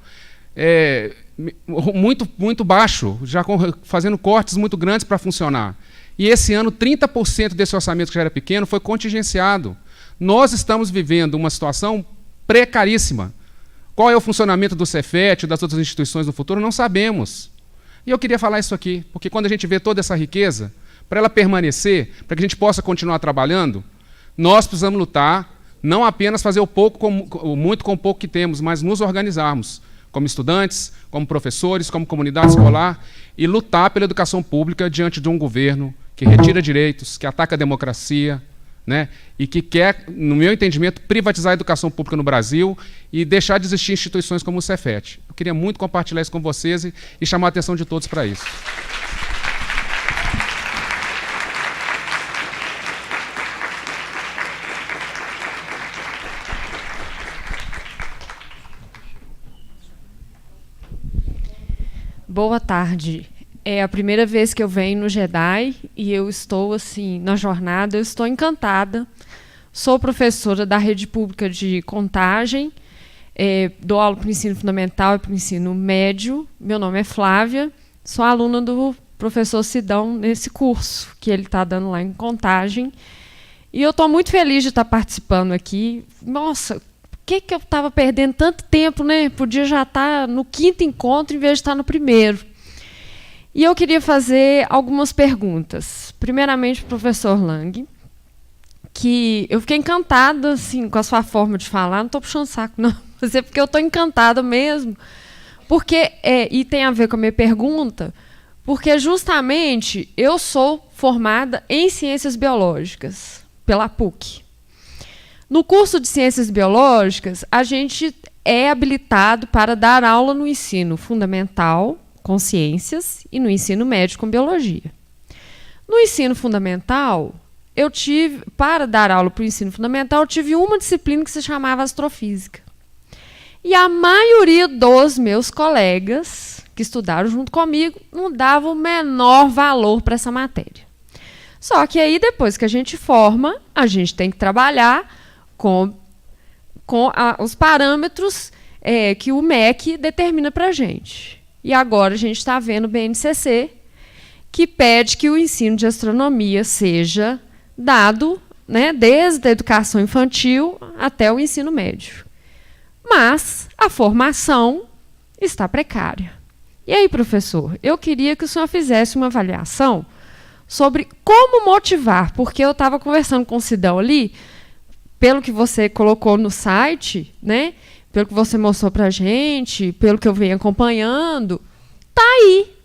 muito baixo, já fazendo cortes muito grandes para funcionar. E esse ano, 30% desse orçamento que já era pequeno foi contingenciado. Nós estamos vivendo uma situação precaríssima. Qual é o funcionamento do Cefet e das outras instituições no futuro? Não sabemos. E eu queria falar isso aqui, porque quando a gente vê toda essa riqueza, para ela permanecer, para que a gente possa continuar trabalhando, nós precisamos lutar, não apenas fazer o muito com o pouco que temos, mas nos organizarmos, como estudantes, como professores, como comunidade escolar, e lutar pela educação pública diante de um governo que retira direitos, que ataca a democracia, né, e que quer, no meu entendimento, privatizar a educação pública no Brasil e deixar de existir instituições como o Cefet. Eu queria muito compartilhar isso com vocês e chamar a atenção de todos para isso. Boa tarde. É a primeira vez que eu venho no Jedi e eu estou assim na jornada, eu estou encantada. Sou professora da rede pública de Contagem, dou aula para o ensino fundamental e para o ensino médio. Meu nome é Flávia, sou aluna do professor Sidão nesse curso que ele está dando lá em Contagem. E eu estou muito feliz de estar participando aqui. Nossa, por que eu estava perdendo tanto tempo, né? Podia já estar no 5º encontro em vez de estar no 1º. E eu queria fazer algumas perguntas. Primeiramente, para o professor Lang, que eu fiquei encantada assim, com a sua forma de falar. Não estou puxando saco, não. Mas é porque eu estou encantada mesmo. Porque, e tem a ver com a minha pergunta, porque justamente eu sou formada em Ciências Biológicas, pela PUC. No curso de Ciências Biológicas, a gente é habilitado para dar aula no ensino fundamental, com ciências, e no ensino médio, com biologia. No ensino fundamental, para dar aula para o ensino fundamental, eu tive uma disciplina que se chamava astrofísica. E a maioria dos meus colegas que estudaram junto comigo não dava o menor valor para essa matéria. Só que aí, depois que a gente forma, a gente tem que trabalhar com os parâmetros que o MEC determina para a gente. E agora a gente está vendo o BNCC, que pede que o ensino de astronomia seja dado, né, desde a educação infantil até o ensino médio. Mas a formação está precária. E aí, professor, eu queria que o senhor fizesse uma avaliação sobre como motivar, porque eu estava conversando com o Sidão ali, pelo que você colocou no site, né, pelo que você mostrou para a gente, pelo que eu venho acompanhando, está aí.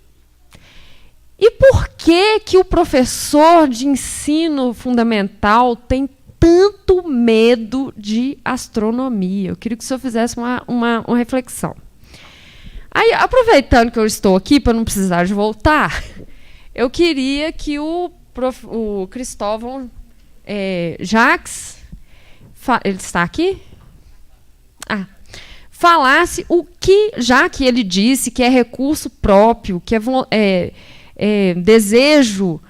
E por que o professor de ensino fundamental tem tanto medo de astronomia? Eu queria que o senhor fizesse uma reflexão. Aí, aproveitando que eu estou aqui, para não precisar de voltar, eu queria que o Cristóvão Jacques, ele está aqui? Falasse o que, já que ele disse que é recurso próprio, que é desejo,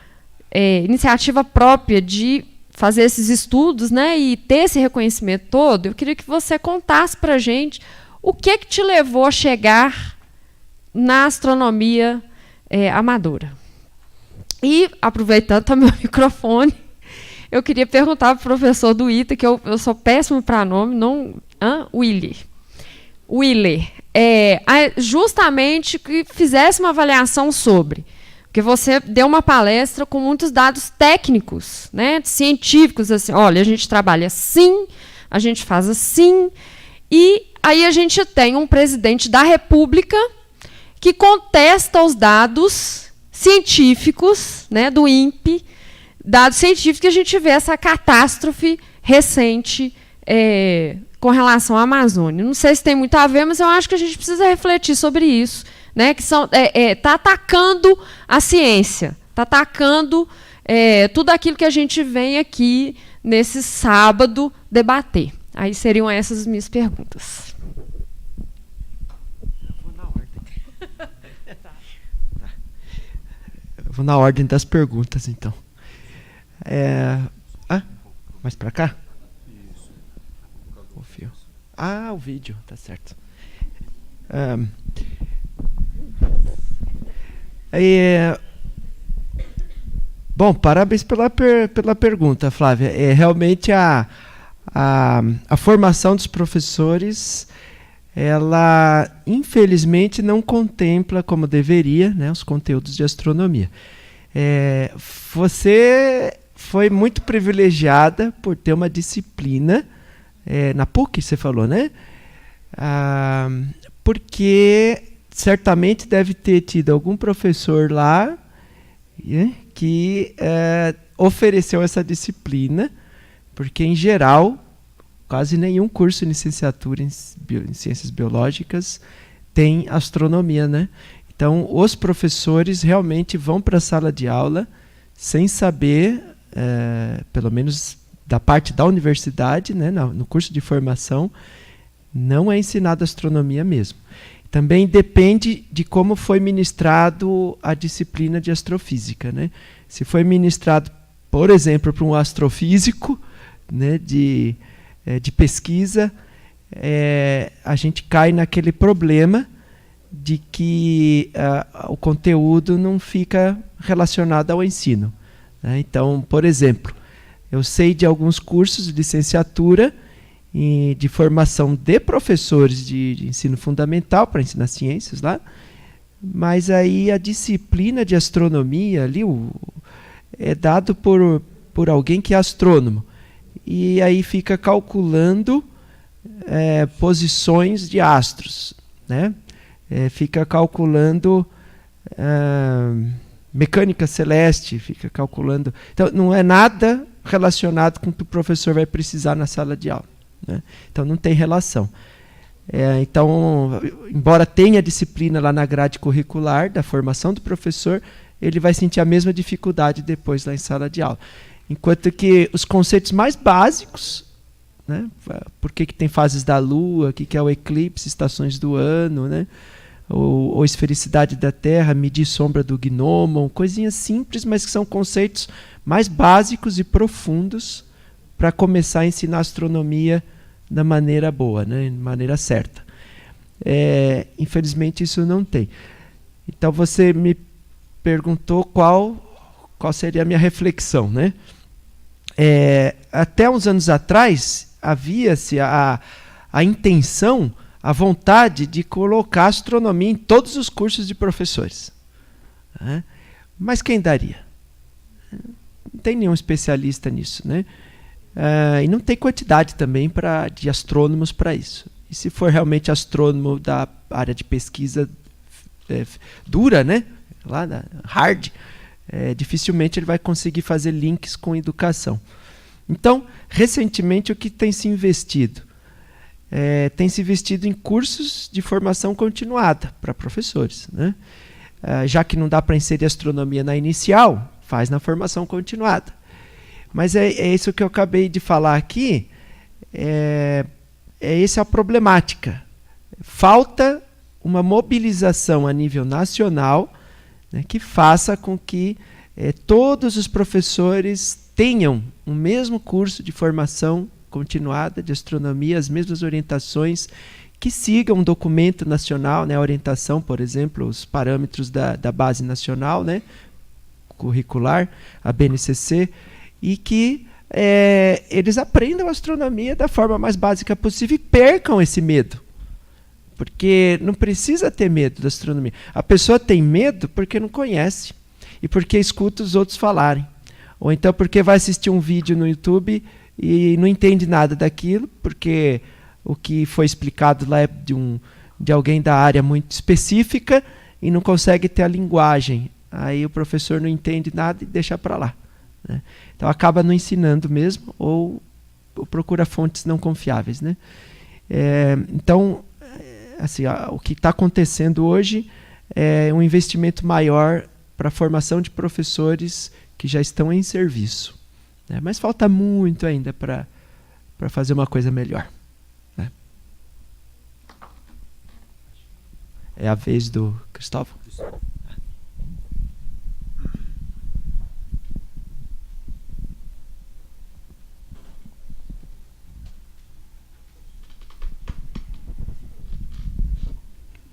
iniciativa própria de fazer esses estudos, né, e ter esse reconhecimento todo, eu queria que você contasse para a gente o que te levou a chegar na astronomia amadora. E, aproveitando também o microfone, eu queria perguntar para o professor do ITA, que eu sou péssimo para nome, não, Willer, justamente que fizesse uma avaliação sobre, porque você deu uma palestra com muitos dados técnicos, né, científicos, assim, olha, a gente trabalha assim, a gente faz assim, e aí a gente tem um presidente da República que contesta os dados científicos, né, do INPE, dados científicos, que a gente vê essa catástrofe recente com relação à Amazônia. Não sei se tem muito a ver, mas eu acho que a gente precisa refletir sobre isso, né, que está atacando a ciência, está atacando tudo aquilo que a gente vem aqui nesse sábado debater. Aí seriam essas as minhas perguntas. Eu vou na ordem das perguntas, então. Mais para cá? O fio. O vídeo, tá certo. Bom, parabéns pela pergunta, Flávia. Realmente a formação dos professores, ela infelizmente não contempla como deveria, né, os conteúdos de astronomia. Você foi muito privilegiada por ter uma disciplina na PUC, você falou, né? Porque certamente deve ter tido algum professor lá que ofereceu essa disciplina, porque, em geral, quase nenhum curso de licenciatura em ciências biológicas tem astronomia, né? Então, os professores realmente vão para a sala de aula sem saber, pelo menos da parte da universidade, né, no curso de formação, não é ensinada astronomia mesmo. Também depende de como foi ministrado a disciplina de astrofísica, né? Se foi ministrado, por exemplo, para um astrofísico, né, de pesquisa, a gente cai naquele problema de que o conteúdo não fica relacionado ao ensino, né? Então, por exemplo, Eu sei de alguns cursos de licenciatura e de formação de professores de ensino fundamental para ensinar ciências lá, mas aí a disciplina de astronomia ali é dado por alguém que é astrônomo. E aí fica calculando posições de astros, né? Fica calculando mecânica celeste, fica calculando. Então, não é nada relacionado com o que o professor vai precisar na sala de aula, né? Então, não tem relação. Então, embora tenha disciplina lá na grade curricular da formação do professor, ele vai sentir a mesma dificuldade depois lá em sala de aula. Enquanto que os conceitos mais básicos, né? Por que tem fases da Lua, o que é o eclipse, estações do ano, né? Ou esfericidade da Terra, medir sombra do gnomon, coisinhas simples, mas que são conceitos mais básicos e profundos para começar a ensinar astronomia da maneira boa, né? De maneira certa. Infelizmente isso não tem. Então você me perguntou qual seria a minha reflexão, né? Até uns anos atrás havia-se a intenção, a vontade de colocar astronomia em todos os cursos de professores, né? Mas quem daria? Não tem nenhum especialista nisso, né? E não tem quantidade também de astrônomos para isso. E se for realmente astrônomo da área de pesquisa dura, né? Lá da hard, dificilmente ele vai conseguir fazer links com educação. Então, recentemente, o que tem se investido? Tem se investido em cursos de formação continuada para professores, né? Já que não dá para inserir astronomia na inicial, faz na formação continuada. Mas é isso que eu acabei de falar aqui, essa a problemática. Falta uma mobilização a nível nacional, né, que faça com que todos os professores tenham o mesmo curso de formação continuada de astronomia, as mesmas orientações, que sigam um documento nacional, né, a orientação, por exemplo, os parâmetros da base nacional, né, curricular, a BNCC, e que eles aprendam astronomia da forma mais básica possível e percam esse medo. Porque não precisa ter medo da astronomia. A pessoa tem medo porque não conhece e porque escuta os outros falarem. Ou então porque vai assistir um vídeo no YouTube e não entende nada daquilo, porque o que foi explicado lá é de alguém da área muito específica e não consegue ter a linguagem. Aí o professor não entende nada e deixa para lá, né? Então acaba não ensinando mesmo ou procura fontes não confiáveis, né? Então, assim, o que está acontecendo hoje é um investimento maior para a formação de professores que já estão em serviço, né? Mas falta muito ainda para fazer uma coisa melhor, né? É a vez do Cristóvão.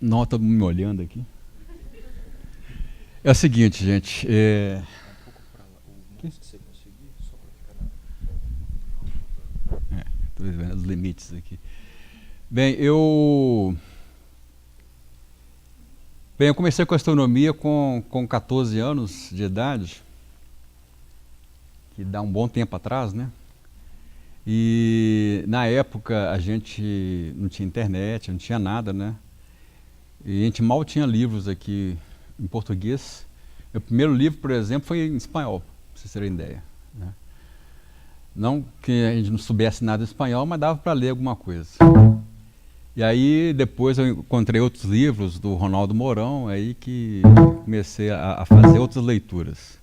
Não, todo mundo me olhando aqui. É o seguinte, gente. Estou vendo os limites aqui. Bem, eu comecei com astronomia com 14 anos de idade, que dá um bom tempo atrás, né? E na época a gente não tinha internet, não tinha nada, né? E a gente mal tinha livros aqui em português. Meu primeiro livro, por exemplo, foi em espanhol, para vocês terem ideia, né? Não que a gente não soubesse nada de espanhol, mas dava para ler alguma coisa. E aí depois eu encontrei outros livros do Ronaldo Mourão, aí que comecei a fazer outras leituras.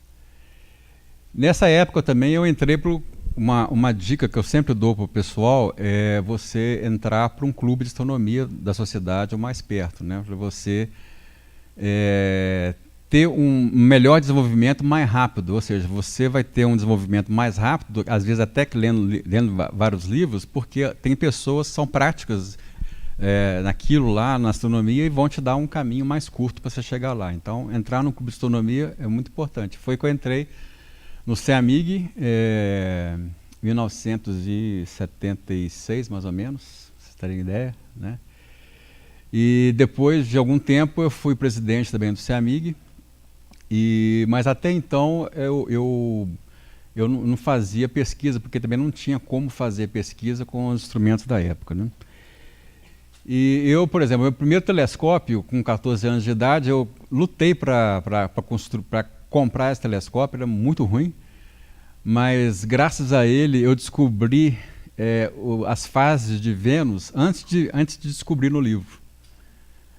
Nessa época também eu entrei para uma dica que eu sempre dou para o pessoal, é você entrar para um clube de astronomia da sociedade ou mais perto, né? Para você ter um melhor desenvolvimento mais rápido, ou seja, você vai ter um desenvolvimento mais rápido, às vezes até que lendo vários livros, porque tem pessoas que são práticas naquilo lá, na astronomia, e vão te dar um caminho mais curto para você chegar lá. Então, entrar no clube de astronomia é muito importante. Foi que eu entrei no CEAMIG, 1976, mais ou menos, vocês terem ideia, né? E depois de algum tempo eu fui presidente também do CEAMIG, mas até então eu não fazia pesquisa, porque também não tinha como fazer pesquisa com os instrumentos da época, né? E eu, por exemplo, meu primeiro telescópio, com 14 anos de idade, eu lutei para comprar esse telescópio, era muito ruim, mas graças a ele eu descobri as fases de Vênus antes de descobrir no livro.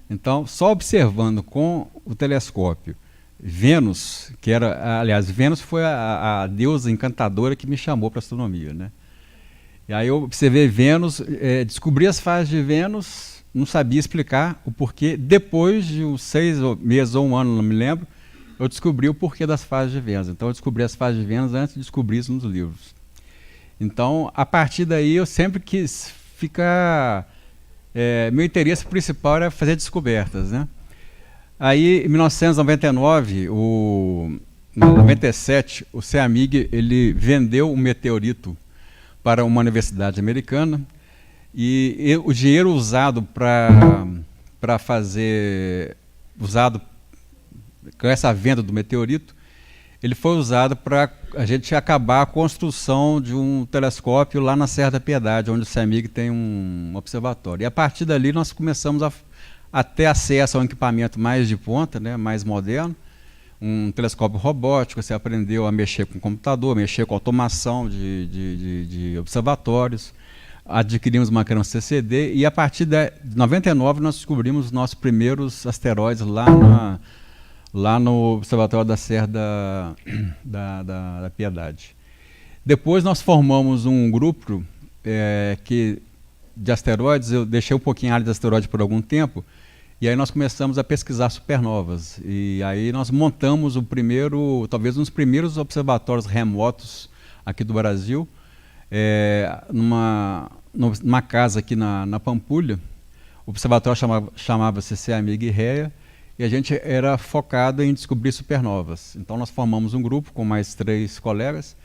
Então, só observando com o telescópio Vênus, que era, aliás, Vênus foi a deusa encantadora que me chamou para a astronomia, né? E aí eu observei Vênus, descobri as fases de Vênus, não sabia explicar o porquê. Depois de uns 6 meses ou um ano, não me lembro, eu descobri o porquê das fases de Vênus. Então eu descobri as fases de Vênus antes de descobrir isso nos livros. Então, a partir daí, eu sempre quis ficar... meu interesse principal era fazer descobertas, né? Aí, em 1999, 97, o CEAMIG ele vendeu um meteorito para uma universidade americana e o dinheiro usado usado com essa venda do meteorito, ele foi usado para a gente acabar a construção de um telescópio lá na Serra da Piedade, onde o CEAMIG tem um observatório. E a partir dali nós começamos a ter acesso a um equipamento mais de ponta, né, mais moderno, um telescópio robótico, você aprendeu a mexer com computador, mexer com automação de observatórios, adquirimos uma câmera CCD e a partir de 99 nós descobrimos os nossos primeiros asteroides lá no Observatório da Serra da Piedade. Depois nós formamos um grupo de asteroides, eu deixei um pouquinho a área de asteroides por algum tempo, e aí nós começamos a pesquisar supernovas. E aí nós montamos talvez um dos primeiros observatórios remotos aqui do Brasil, numa casa aqui na Pampulha. O observatório chamava-se CEAMIG REA, e a gente era focado em descobrir supernovas. Então nós formamos um grupo com mais 3 colegas,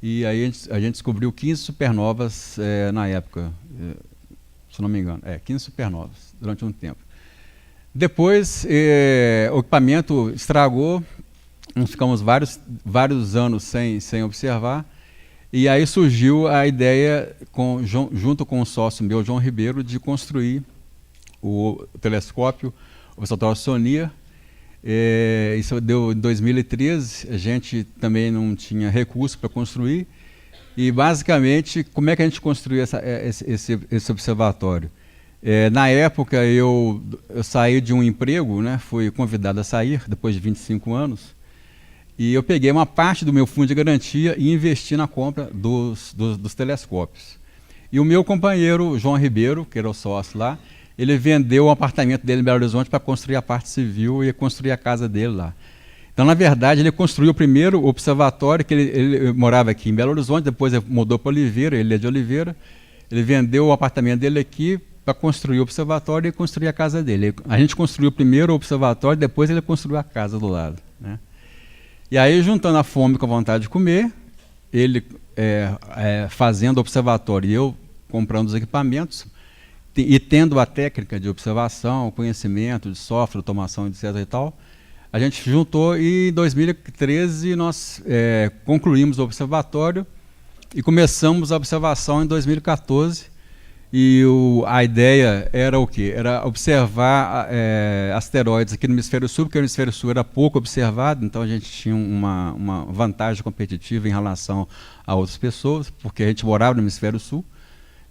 e aí a gente descobriu 15 supernovas na época, se não me engano, 15 supernovas durante um tempo. Depois o equipamento estragou, nós ficamos vários anos sem observar, e aí surgiu a ideia, junto com um sócio meu, João Ribeiro, de construir o telescópio, o observatório Sonia. Isso deu em 2013, a gente também não tinha recurso para construir, e basicamente, como é que a gente construiu esse observatório? Na época eu saí de um emprego, né, fui convidado a sair depois de 25 anos, e eu peguei uma parte do meu fundo de garantia e investi na compra dos telescópios. E o meu companheiro, João Ribeiro, que era o sócio lá, ele vendeu o apartamento dele em Belo Horizonte para construir a parte civil e construir a casa dele lá. Então, na verdade, ele construiu o primeiro observatório, que ele morava aqui em Belo Horizonte, depois ele mudou para Oliveira, ele é de Oliveira, ele vendeu o apartamento dele aqui para construir o observatório e construir a casa dele. A gente construiu primeiro o observatório, depois ele construiu a casa do lado, né? E aí, juntando a fome com a vontade de comer, ele fazendo o observatório e eu comprando os equipamentos, e tendo a técnica de observação, conhecimento de software, automação, etc. e tal, a gente juntou e em 2013 nós concluímos o observatório e começamos a observação em 2014. E a ideia era o quê? Era observar asteroides aqui no Hemisfério Sul, porque o Hemisfério Sul era pouco observado, então a gente tinha uma vantagem competitiva em relação a outras pessoas, porque a gente morava no Hemisfério Sul.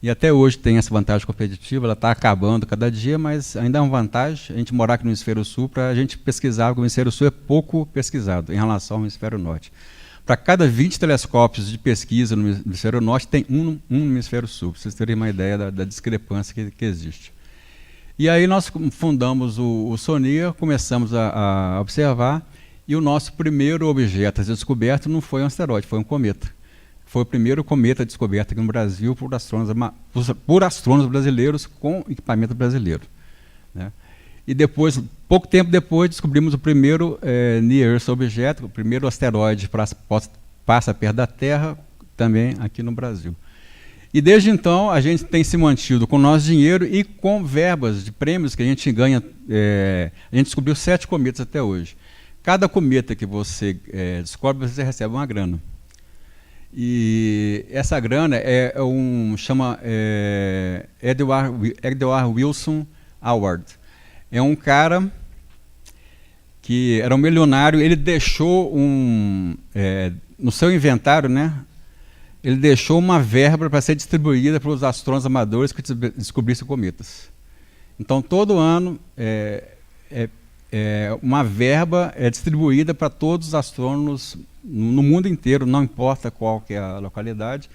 E até hoje tem essa vantagem competitiva, ela está acabando cada dia, mas ainda é uma vantagem a gente morar aqui no Hemisfério Sul para a gente pesquisar, porque o Hemisfério Sul é pouco pesquisado em relação ao Hemisfério Norte. Para cada 20 telescópios de pesquisa no Hemisfério Norte, tem um no Hemisfério Sul, para vocês terem uma ideia da discrepância que existe. E aí nós fundamos o SONIA, começamos a observar, e o nosso primeiro objeto a ser descoberto não foi um asteroide, foi um cometa. Foi o primeiro cometa descoberto aqui no Brasil por astrônomos brasileiros com equipamento brasileiro, né? E depois, pouco tempo depois, descobrimos o primeiro Near Earth objeto, o primeiro asteroide passa perto da Terra, também aqui no Brasil. E desde então a gente tem se mantido com o nosso dinheiro e com verbas de prêmios que a gente ganha. A gente descobriu 7 cometas até hoje. Cada cometa que você descobre, você recebe uma grana. E essa grana chama Edward Wilson Award. É um cara que era um milionário. Ele deixou no seu inventário, né? Ele deixou uma verba para ser distribuída para os astrônomos amadores que descobrissem cometas. Então, todo ano, uma verba é distribuída para todos os astrônomos no mundo inteiro, não importa qual que é a localidade,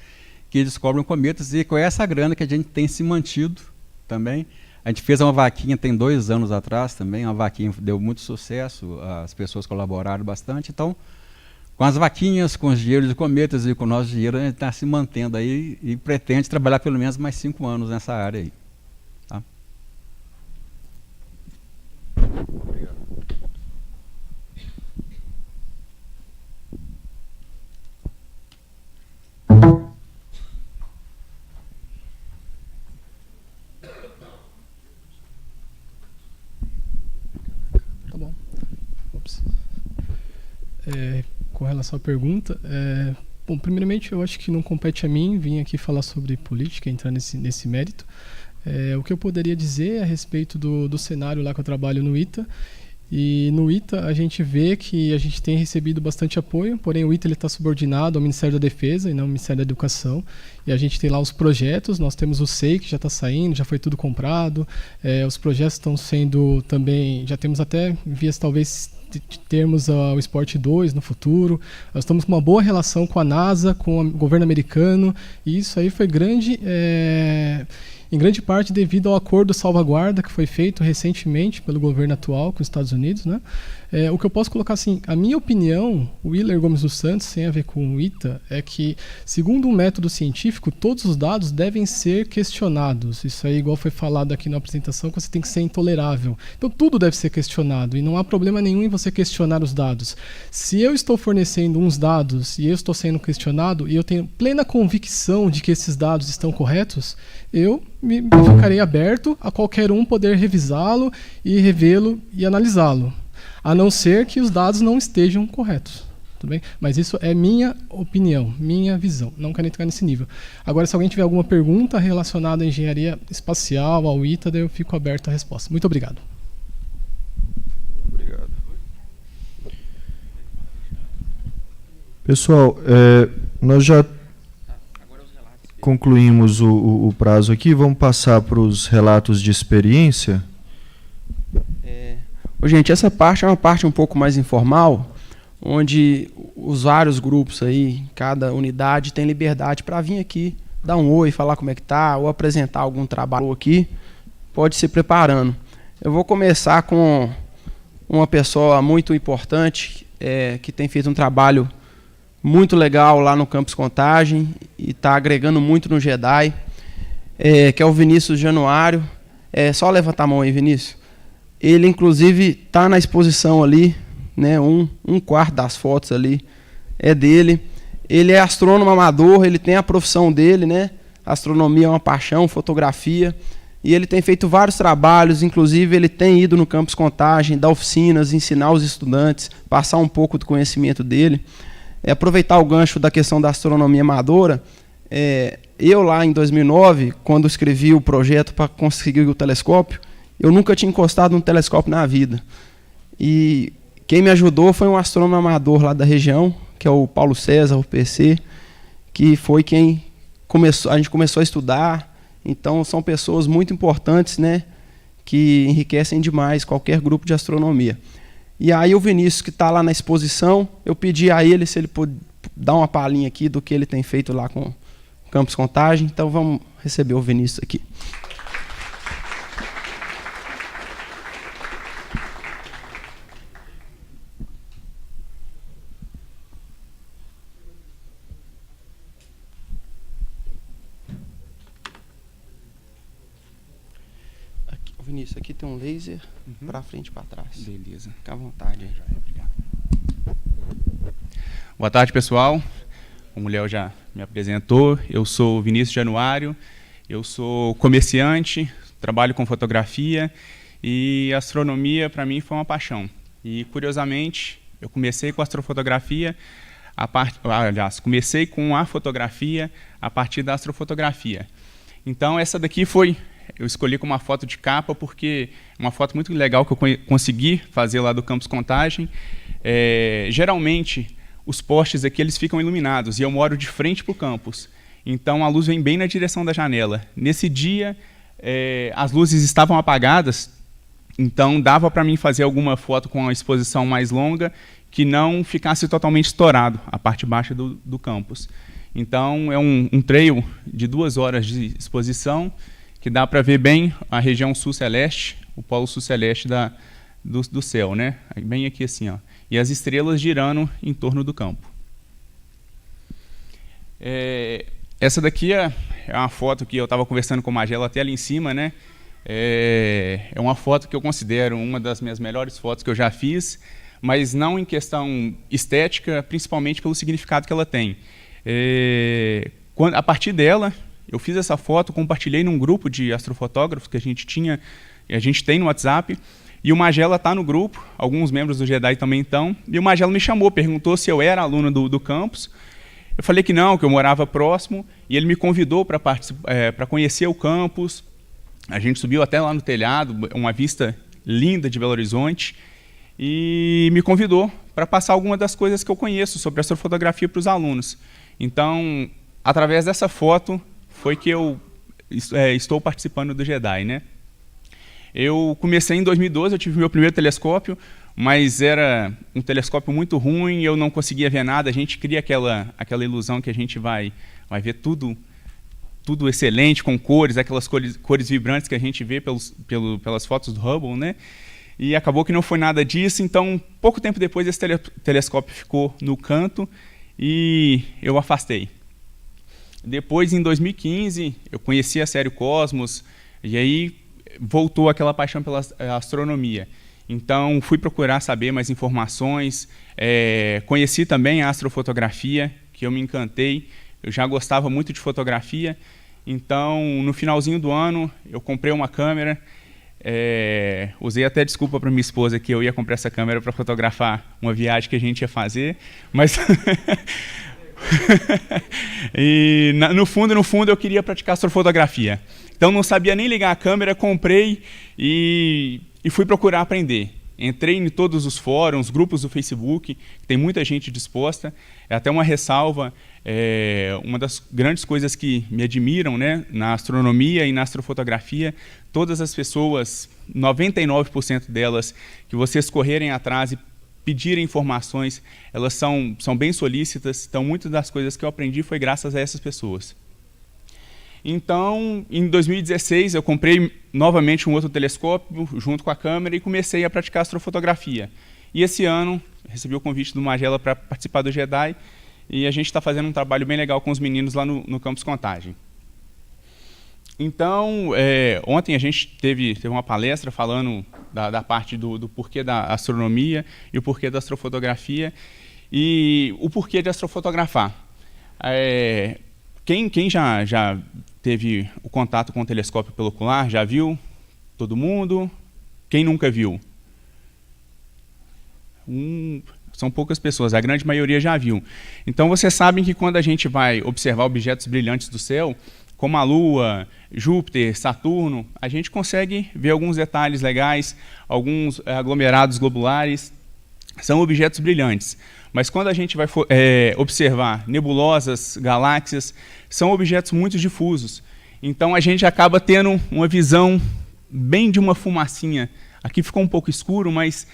que descobrem cometas. E com essa grana que a gente tem se mantido também. A gente fez uma vaquinha tem 2 anos atrás também, uma vaquinha deu muito sucesso, as pessoas colaboraram bastante. Então, com as vaquinhas, com os dinheiros de cometas e com o nosso dinheiro, a gente está se mantendo aí e pretende trabalhar pelo menos mais 5 anos nessa área aí. Tá? Obrigado. Tá bom. Ops. Com relação à pergunta, bom, primeiramente eu acho que não compete a mim vir aqui falar sobre política, entrar nesse mérito. O que eu poderia dizer a respeito do cenário lá que eu trabalho no ITA, e no ITA a gente vê que a gente tem recebido bastante apoio, porém o ITA está subordinado ao Ministério da Defesa e não ao Ministério da Educação, e a gente tem lá os projetos, nós temos o SEI que já está saindo, já foi tudo comprado, os projetos estão sendo também, já temos até vias talvez de termos o Sport 2 no futuro. Nós estamos com uma boa relação com a NASA, com o governo americano, e isso aí foi grande, em grande parte devido ao acordo salvaguarda que foi feito recentemente pelo governo atual com os Estados Unidos, né? O que eu posso colocar assim, a minha opinião, o Willer Gomes dos Santos, sem a ver com o ITA, é que, segundo um método científico, todos os dados devem ser questionados. Isso aí, igual foi falado aqui na apresentação, que você tem que ser intolerável. Então, tudo deve ser questionado, e não há problema nenhum em você questionar os dados. Se eu estou fornecendo uns dados e eu estou sendo questionado, e eu tenho plena convicção de que esses dados estão corretos, eu me ficarei aberto a qualquer um poder revisá-lo e revê-lo e analisá-lo, a não ser que os dados não estejam corretos. Tudo bem? Mas isso é minha opinião, minha visão. Não quero entrar nesse nível. Agora, se alguém tiver alguma pergunta relacionada à engenharia espacial, ao ITA, daí eu fico aberto à resposta. Muito obrigado. Obrigado. Pessoal, nós já concluímos o prazo aqui. Vamos passar para os relatos de experiência. Gente, essa parte é uma parte um pouco mais informal, onde os vários grupos aí, cada unidade tem liberdade para vir aqui, dar um oi, falar como é que tá, ou apresentar algum trabalho aqui, pode se preparando. Eu vou começar com uma pessoa muito importante, que tem feito um trabalho muito legal lá no Campus Contagem e está agregando muito no JEDI, que é o Vinícius Januário. Só levantar a mão aí, Vinícius. Ele, inclusive, está na exposição ali, né, um quarto das fotos ali é dele. Ele é astrônomo amador, ele tem a profissão dele, né? Astronomia é uma paixão, fotografia, e ele tem feito vários trabalhos, inclusive ele tem ido no Campus Contagem, dar oficinas, ensinar os estudantes, passar um pouco do conhecimento dele. Aproveitar o gancho da questão da astronomia amadora, eu lá em 2009, quando escrevi o projeto para conseguir o telescópio, eu nunca tinha encostado num telescópio na vida. E quem me ajudou foi um astrônomo amador lá da região, que é o Paulo César, o PC, que foi quem a gente começou a estudar. Então, são pessoas muito importantes, né, que enriquecem demais qualquer grupo de astronomia. E aí o Vinícius, que está lá na exposição, eu pedi a ele se ele pode dar uma palhinha aqui do que ele tem feito lá com o Campus Contagem. Então, vamos receber o Vinícius aqui. Vinícius, aqui tem um laser para frente e para trás. Beleza. Fica à vontade aí. Obrigado. Boa tarde, pessoal. como o Léo já me apresentou, eu sou Vinícius Januário, eu sou comerciante, trabalho com fotografia e astronomia para mim foi uma paixão. E, curiosamente, eu comecei com astrofotografia, comecei com a fotografia a partir da astrofotografia. Então, essa daqui eu escolhi como uma foto de capa porque é uma foto muito legal que eu consegui fazer lá do Campus Contagem. Geralmente, os postes aqui eles ficam iluminados e eu moro de frente para o campus. Então, a luz vem bem na direção da janela. Nesse dia, as luzes estavam apagadas, então dava para mim fazer alguma foto com uma exposição mais longa que não ficasse totalmente estourado a parte baixa do campus. Então, é um trail de 2 horas de exposição que dá para ver bem a região sul-celeste, o polo sul-celeste do céu, né? Bem aqui assim, ó. E as estrelas girando em torno do campo. Essa daqui é uma foto que eu estava conversando com o Magela até ali em cima, né? É uma foto que eu considero uma das minhas melhores fotos que eu já fiz, mas não em questão estética, principalmente pelo significado que ela tem. A partir dela, eu fiz essa foto, compartilhei num grupo de astrofotógrafos que a gente tem no WhatsApp, e o Magela está no grupo, alguns membros do Jedi também estão, e o Magela me chamou, perguntou se eu era aluno do campus. Eu falei que não, que eu morava próximo, e ele me convidou para conhecer o campus. A gente subiu até lá no telhado, uma vista linda de Belo Horizonte, e me convidou para passar algumas das coisas que eu conheço sobre astrofotografia para os alunos. Então, através dessa foto, foi que eu estou participando do Jedi, né? Eu comecei em 2012, eu tive meu primeiro telescópio, mas era um telescópio muito ruim, eu não conseguia ver nada. A gente cria aquela ilusão que a gente vai ver tudo excelente, com cores, aquelas cores vibrantes que a gente vê pelas fotos do Hubble, né? E acabou que não foi nada disso, então, pouco tempo depois, esse telescópio ficou no canto e eu afastei. Depois, em 2015, eu conheci a série Cosmos, e aí voltou aquela paixão pela astronomia. Então, fui procurar saber mais informações, conheci também a astrofotografia, que eu me encantei, eu já gostava muito de fotografia, então, no finalzinho do ano, eu comprei uma câmera, usei até desculpa para minha esposa que eu ia comprar essa câmera para fotografar uma viagem que a gente ia fazer, mas... E no fundo eu queria praticar astrofotografia. Então não sabia nem ligar a câmera, comprei e fui procurar aprender. Entrei em todos os fóruns, grupos do Facebook, tem muita gente disposta. É até uma ressalva, uma das grandes coisas que me admiram, né, na astronomia e na astrofotografia, todas as pessoas, 99% delas, que vocês correrem atrás e pedirem informações, elas são bem solícitas, então muitas das coisas que eu aprendi foi graças a essas pessoas. Então, em 2016, eu comprei novamente um outro telescópio junto com a câmera e comecei a praticar astrofotografia. E esse ano, recebi o convite do Magela para participar do Jedi e a gente está fazendo um trabalho bem legal com os meninos lá no Campus Contagem. Então, ontem a gente teve uma palestra falando da parte do porquê da astronomia e o porquê da astrofotografia e o porquê de astrofotografar. Quem já teve o contato com o telescópio pelocular, já viu? Todo mundo? Quem nunca viu? São poucas pessoas, a grande maioria já viu. Então, vocês sabem que quando a gente vai observar objetos brilhantes do céu, como a Lua, Júpiter, Saturno, a gente consegue ver alguns detalhes legais, alguns aglomerados globulares, são objetos brilhantes. Mas quando a gente vai observar nebulosas, galáxias, são objetos muito difusos. Então a gente acaba tendo uma visão bem de uma fumacinha. Aqui ficou um pouco escuro, mas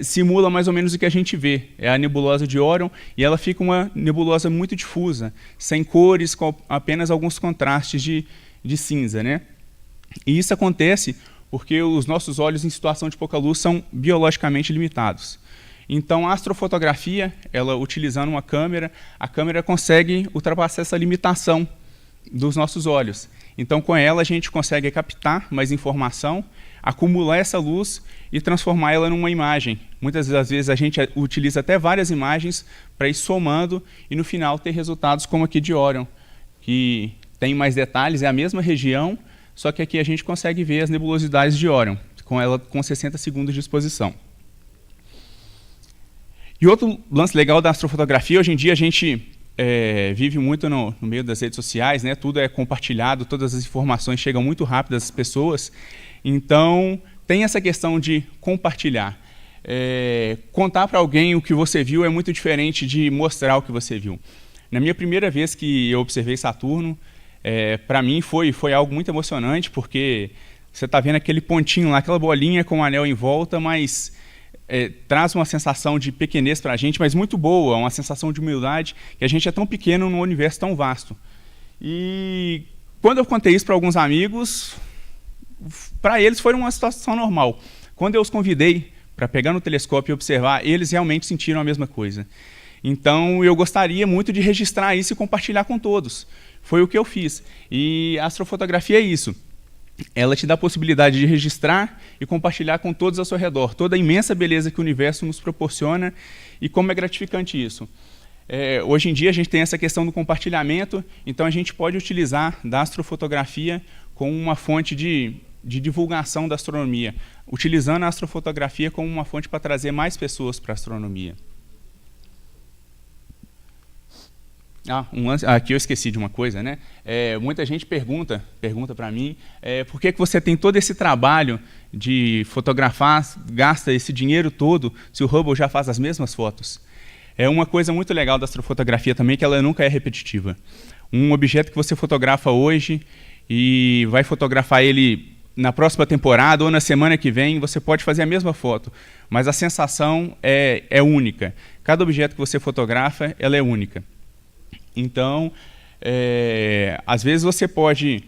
simula mais ou menos o que a gente vê. É a nebulosa de Órion e ela fica uma nebulosa muito difusa, sem cores, com apenas alguns contrastes de cinza, né? E isso acontece porque os nossos olhos em situação de pouca luz são biologicamente limitados. Então, a astrofotografia, ela utilizando uma câmera, a câmera consegue ultrapassar essa limitação dos nossos olhos. Então, com ela, a gente consegue captar mais informação, acumular essa luz e transformar ela numa imagem. Muitas das vezes a gente utiliza até várias imagens para ir somando e no final ter resultados como aqui de Órion, que tem mais detalhes, é a mesma região, só que aqui a gente consegue ver as nebulosidades de Órion, com ela com 60 segundos de exposição. E outro lance legal da astrofotografia, hoje em dia a gente vive muito no meio das redes sociais, né? Tudo é compartilhado, todas as informações chegam muito rápido às pessoas, então tem essa questão de compartilhar. Contar para alguém o que você viu é muito diferente de mostrar o que você viu. Na minha primeira vez que eu observei Saturno, para mim foi algo muito emocionante, porque você está vendo aquele pontinho lá, aquela bolinha com um anel em volta, mas traz uma sensação de pequenez para a gente, mas muito boa, uma sensação de humildade, que a gente é tão pequeno num universo tão vasto. E quando eu contei isso para alguns amigos, para eles foi uma situação normal. Quando eu os convidei para pegar no telescópio e observar, eles realmente sentiram a mesma coisa. Então eu gostaria muito de registrar isso e compartilhar com todos. Foi o que eu fiz. E a astrofotografia é isso. Ela te dá a possibilidade de registrar e compartilhar com todos ao seu redor, toda a imensa beleza que o universo nos proporciona e como é gratificante isso. Hoje em dia a gente tem essa questão do compartilhamento, então a gente pode utilizar da astrofotografia como uma fonte de divulgação da astronomia, utilizando a astrofotografia como uma fonte para trazer mais pessoas para a astronomia. Aqui eu esqueci de uma coisa, né? Muita gente pergunta para mim por que você tem todo esse trabalho de fotografar, gasta esse dinheiro todo, se o Hubble já faz as mesmas fotos. É uma coisa muito legal da astrofotografia também, que ela nunca é repetitiva. Um objeto que você fotografa hoje e vai fotografar ele na próxima temporada ou na semana que vem, você pode fazer a mesma foto, mas a sensação é única. Cada objeto que você fotografa, ela é única. Então, às vezes você pode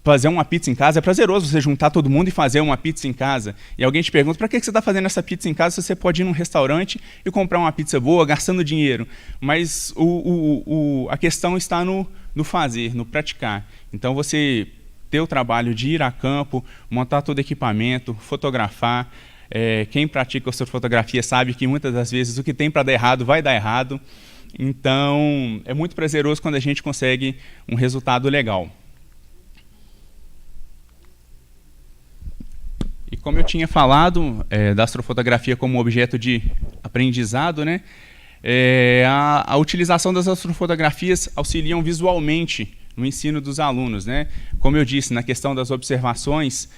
fazer uma pizza em casa, é prazeroso você juntar todo mundo e fazer uma pizza em casa. E alguém te pergunta, para que você está fazendo essa pizza em casa se você pode ir num restaurante e comprar uma pizza boa, gastando dinheiro? Mas a questão está no fazer, no praticar. Então, você ter o trabalho de ir a campo, montar todo o equipamento, fotografar. Quem pratica astrofotografia sabe que muitas das vezes o que tem para dar errado vai dar errado. Então, é muito prazeroso quando a gente consegue um resultado legal. E como eu tinha falado da astrofotografia como objeto de aprendizado, né, a utilização das astrofotografias auxiliam visualmente no ensino dos alunos, né? Como eu disse, na questão das observações,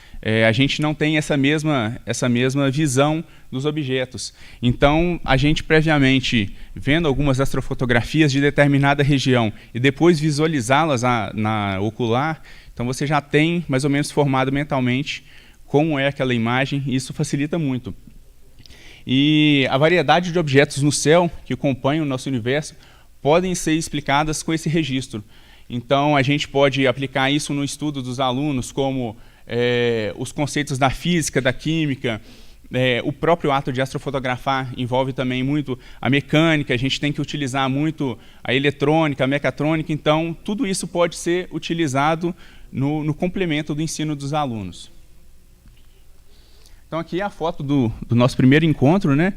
a gente não tem essa mesma visão dos objetos. Então, a gente previamente, vendo algumas astrofotografias de determinada região e depois visualizá-las na ocular, então você já tem mais ou menos formado mentalmente como é aquela imagem, e isso facilita muito. E a variedade de objetos no céu que acompanham o nosso universo podem ser explicadas com esse registro. Então, a gente pode aplicar isso no estudo dos alunos, como os conceitos da física, da química. O próprio ato de astrofotografar envolve também muito a mecânica, a gente tem que utilizar muito a eletrônica, a mecatrônica. Então, tudo isso pode ser utilizado no complemento do ensino dos alunos. Então, aqui é a foto do nosso primeiro encontro, né?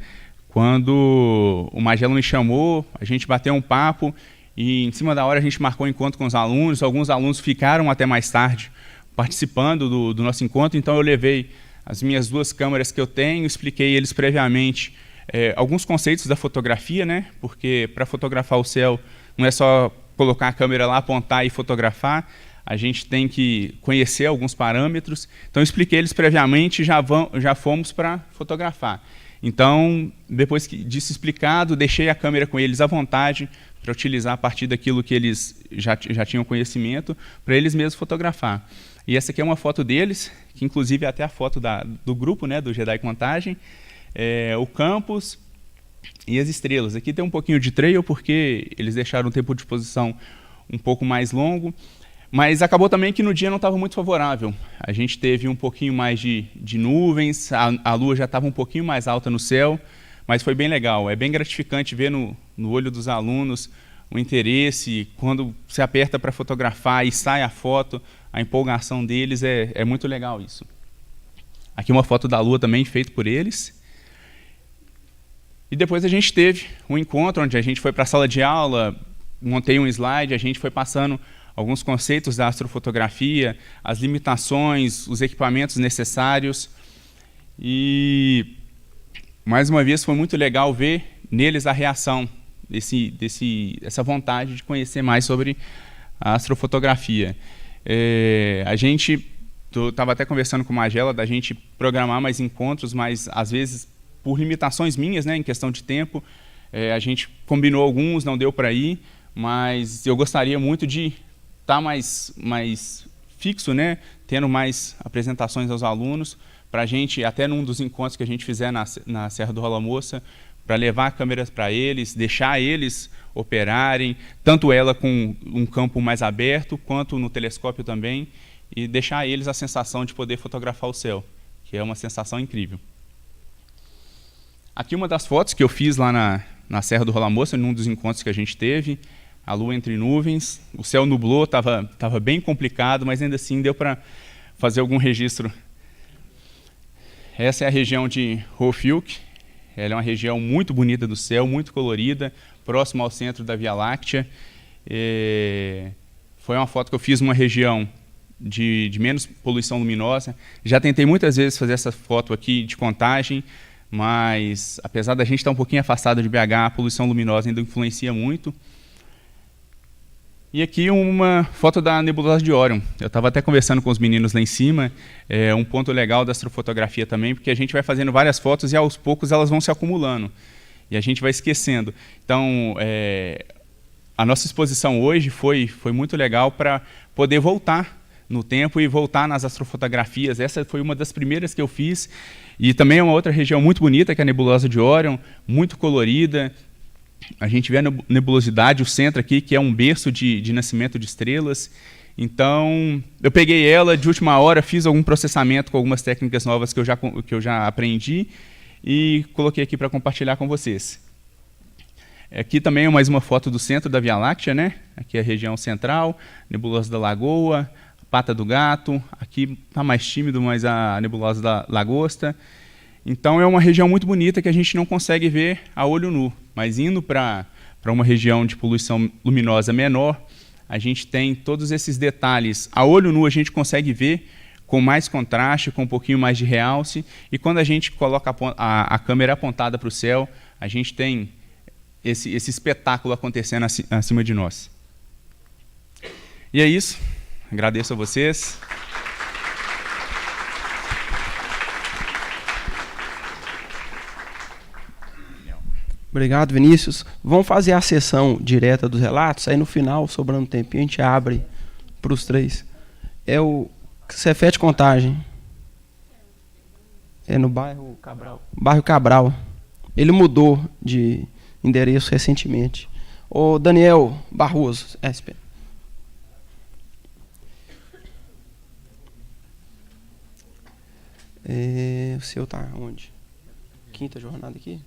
Quando o Magelo me chamou, a gente bateu um papo, e em cima da hora a gente marcou um encontro com os alunos. Alguns alunos ficaram até mais tarde participando do nosso encontro, então eu levei as minhas 2 câmeras que eu tenho, expliquei eles previamente alguns conceitos da fotografia, né? Porque para fotografar o céu não é só colocar a câmera lá, apontar e fotografar, a gente tem que conhecer alguns parâmetros. Então eu expliquei eles previamente e já fomos para fotografar. Então, depois disso explicado, deixei a câmera com eles à vontade para utilizar a partir daquilo que eles já tinham conhecimento, para eles mesmos fotografar. E essa aqui é uma foto deles, que inclusive é até a foto do grupo, né, do Jedi Contagem, o campus e as estrelas. Aqui tem um pouquinho de trail, porque eles deixaram o tempo de exposição um pouco mais longo, mas acabou também que no dia não estava muito favorável. A gente teve um pouquinho mais de nuvens, a lua já estava um pouquinho mais alta no céu, mas foi bem legal. É bem gratificante ver no olho dos alunos o interesse, quando se aperta para fotografar e sai a foto, a empolgação deles é muito legal isso. Aqui uma foto da Lua também, feita por eles. E depois a gente teve um encontro onde a gente foi para a sala de aula, montei um slide, a gente foi passando alguns conceitos da astrofotografia, as limitações, os equipamentos necessários. E, mais uma vez, foi muito legal ver neles a reação, essa vontade de conhecer mais sobre a astrofotografia. A gente, eu estava até conversando com a Magela, da gente programar mais encontros, mas às vezes por limitações minhas, né, em questão de tempo, a gente combinou alguns, não deu para ir, mas eu gostaria muito de estar mais fixo, né, tendo mais apresentações aos alunos, para a gente, até num dos encontros que a gente fizer na Serra do Rola Moça, para levar câmeras para eles, deixar eles operarem, tanto ela com um campo mais aberto, quanto no telescópio também, e deixar eles a sensação de poder fotografar o céu, que é uma sensação incrível. Aqui uma das fotos que eu fiz lá na Serra do Rola Moça, num dos encontros que a gente teve, a lua entre nuvens, o céu nublou, estava bem complicado, mas ainda assim deu para fazer algum registro. Essa é a região de Hofilk, ela é uma região muito bonita do céu, muito colorida, próximo ao centro da Via Láctea. Foi uma foto que eu fiz numa região de menos poluição luminosa. Já tentei muitas vezes fazer essa foto aqui de Contagem, mas apesar da gente estar um pouquinho afastado de BH, a poluição luminosa ainda influencia muito. E aqui uma foto da nebulosa de Órion. Eu estava até conversando com os meninos lá em cima, um ponto legal da astrofotografia também, porque a gente vai fazendo várias fotos e aos poucos elas vão se acumulando, e a gente vai esquecendo. Então, a nossa exposição hoje foi muito legal para poder voltar no tempo e voltar nas astrofotografias. Essa foi uma das primeiras que eu fiz, e também é uma outra região muito bonita, que é a nebulosa de Órion, muito colorida. A gente vê a nebulosidade, o centro aqui, que é um berço de nascimento de estrelas. Então, eu peguei ela de última hora, fiz algum processamento com algumas técnicas novas que eu já aprendi e coloquei aqui para compartilhar com vocês. Aqui também é mais uma foto do centro da Via Láctea, né? Aqui é a região central, nebulosa da Lagoa, Pata do Gato, aqui está mais tímido, mas a nebulosa da Lagosta. Então é uma região muito bonita que a gente não consegue ver a olho nu, mas indo para uma região de poluição luminosa menor, a gente tem todos esses detalhes. A olho nu a gente consegue ver com mais contraste, com um pouquinho mais de realce, e quando a gente coloca a câmera apontada para o céu, a gente tem esse espetáculo acontecendo acima de nós. E é isso. Agradeço a vocês. Obrigado, Vinícius. Vamos fazer a sessão direta dos relatos, aí no final, sobrando tempo, a gente abre para os três. É o Cefete Contagem. É no bairro Cabral. Bairro Cabral. Ele mudou de endereço recentemente. O Daniel Barroso, SP. O seu tá onde? Quinta jornada aqui?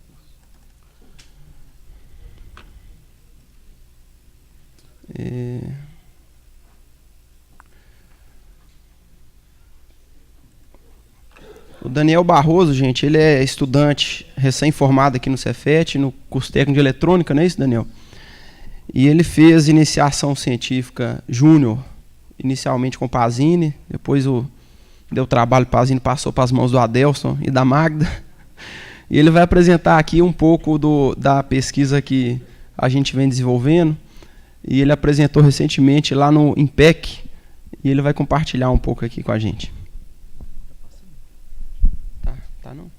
O Daniel Barroso, gente, ele é estudante recém-formado aqui no Cefet, no curso técnico de eletrônica, não é isso, Daniel? E ele fez iniciação científica júnior, inicialmente com o Pazini, depois deu trabalho, o Pazini passou para as mãos do Adelson e da Magda. E ele vai apresentar aqui um pouco da pesquisa que a gente vem desenvolvendo. E ele apresentou recentemente lá no IMPEC, e ele vai compartilhar um pouco aqui com a gente. Tá não?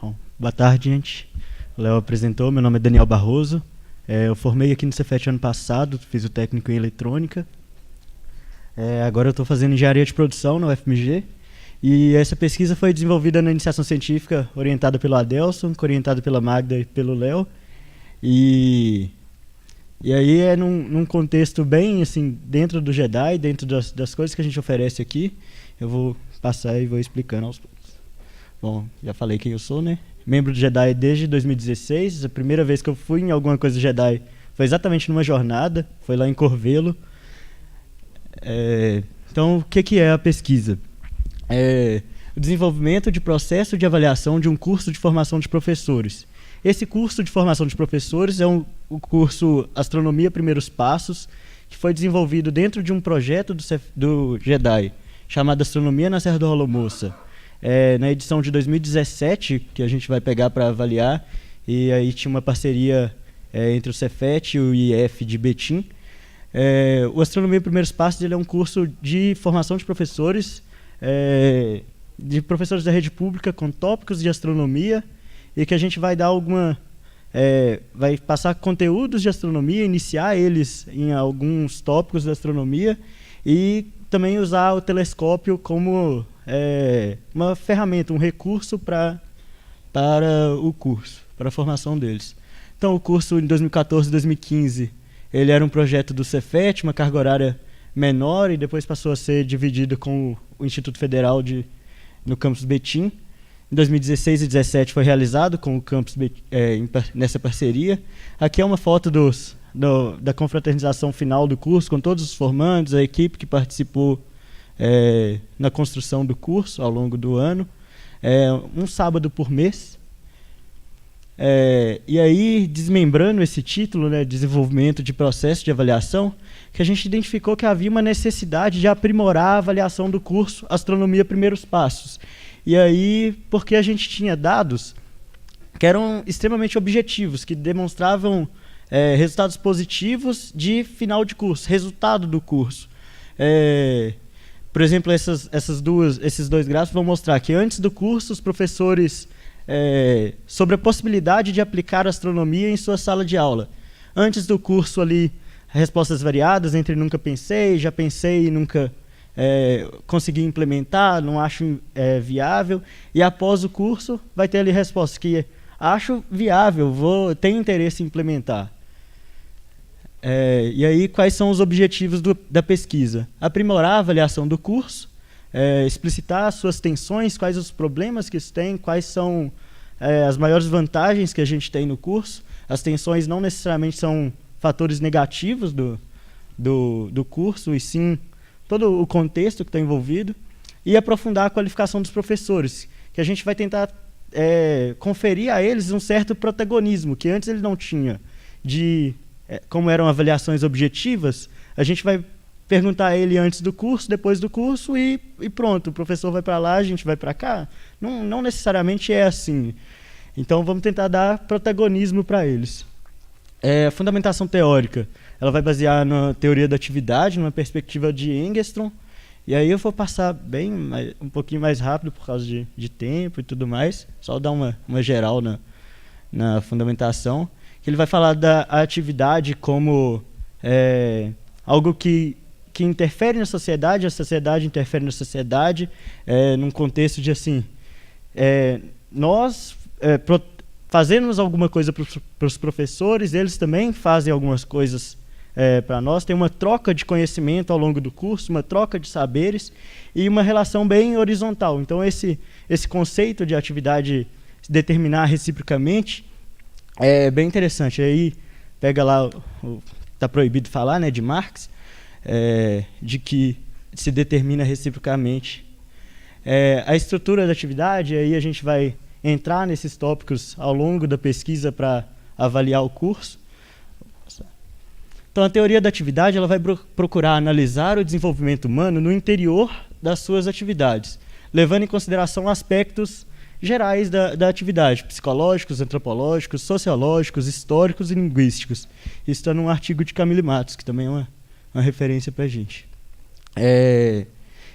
Bom, boa tarde, gente. O Léo apresentou, meu nome é Daniel Barroso. Eu formei aqui no Cefet ano passado, fiz o técnico em eletrônica. Agora eu estou fazendo engenharia de produção na UFMG. E essa pesquisa foi desenvolvida na iniciação científica orientada pelo Adelson, orientada pela Magda e pelo Léo. E aí é num contexto bem assim, dentro do JEDI, dentro das coisas que a gente oferece aqui. Eu vou passar e vou explicando aos poucos. Bom, já falei quem eu sou, né? Membro do JEDI desde 2016. A primeira vez que eu fui em alguma coisa do JEDI foi exatamente numa jornada, foi lá em Corvelo. Então, o que é a pesquisa? O desenvolvimento de processo de avaliação de um curso de formação de professores. Esse curso de formação de professores é o curso Astronomia Primeiros Passos, que foi desenvolvido dentro de um projeto do GEDAI, chamado Astronomia na Serra do Rolo Moça. Na edição de 2017, que a gente vai pegar para avaliar, e aí tinha uma parceria entre o Cefet e o IF de Betim. O Astronomia Primeiros Passos ele é um curso de formação de professores da rede pública com tópicos de astronomia, e que a gente vai dar vai passar conteúdos de astronomia, iniciar eles em alguns tópicos da astronomia e também usar o telescópio como uma ferramenta, um recurso para o curso, para a formação deles. Então, o curso em 2014 e 2015, ele era um projeto do Cefet, uma carga horária menor, e depois passou a ser dividido com o Instituto Federal no campus Betim. Em 2016 e 2017 foi realizado com o campus nessa parceria. Aqui é uma foto da confraternização final do curso, com todos os formandos, a equipe que participou na construção do curso ao longo do ano. Um sábado por mês. E aí, desmembrando esse título, né, desenvolvimento de processo de avaliação, que a gente identificou que havia uma necessidade de aprimorar a avaliação do curso Astronomia Primeiros Passos. E aí, porque a gente tinha dados que eram extremamente objetivos, que demonstravam resultados positivos de final de curso, resultado do curso. Por exemplo, esses dois gráficos vão mostrar que antes do curso os professores sobre a possibilidade de aplicar astronomia em sua sala de aula. Antes do curso ali, respostas variadas entre nunca pensei, já pensei e nunca consegui implementar, não acho viável. E após o curso vai ter ali respostas que acho viável, tenho interesse em implementar. E aí, quais são os objetivos da pesquisa? Aprimorar a avaliação do curso, explicitar as suas tensões, quais os problemas que isso tem, quais são as maiores vantagens que a gente tem no curso. As tensões não necessariamente são fatores negativos do curso, e sim todo o contexto que está envolvido. E aprofundar a qualificação dos professores, que a gente vai tentar conferir a eles um certo protagonismo, que antes ele não tinha. Como eram avaliações objetivas, a gente vai perguntar a ele antes do curso, depois do curso e pronto, o professor vai para lá, a gente vai para cá. Não necessariamente é assim. Então vamos tentar dar protagonismo para eles. A fundamentação teórica, ela vai basear na teoria da atividade, numa perspectiva de Engstrom. E aí eu vou passar um pouquinho mais rápido por causa de tempo e tudo mais, só dar uma geral na fundamentação. Que ele vai falar da atividade como algo que interfere na sociedade, a sociedade interfere na sociedade, num contexto de assim, nós fazemos alguma coisa para os professores, eles também fazem algumas coisas para nós, tem uma troca de conhecimento ao longo do curso, uma troca de saberes e uma relação bem horizontal. Então esse conceito de atividade se determinar reciprocamente é bem interessante. Aí pega lá, está proibido falar, né, de Marx, de que se determina reciprocamente. A estrutura da atividade, aí a gente vai entrar nesses tópicos ao longo da pesquisa para avaliar o curso. Então, a teoria da atividade ela vai procurar analisar o desenvolvimento humano no interior das suas atividades, levando em consideração aspectos gerais da atividade, psicológicos, antropológicos, sociológicos, históricos e linguísticos. Isso está num artigo de Camille Matos, que também é uma referência para a gente.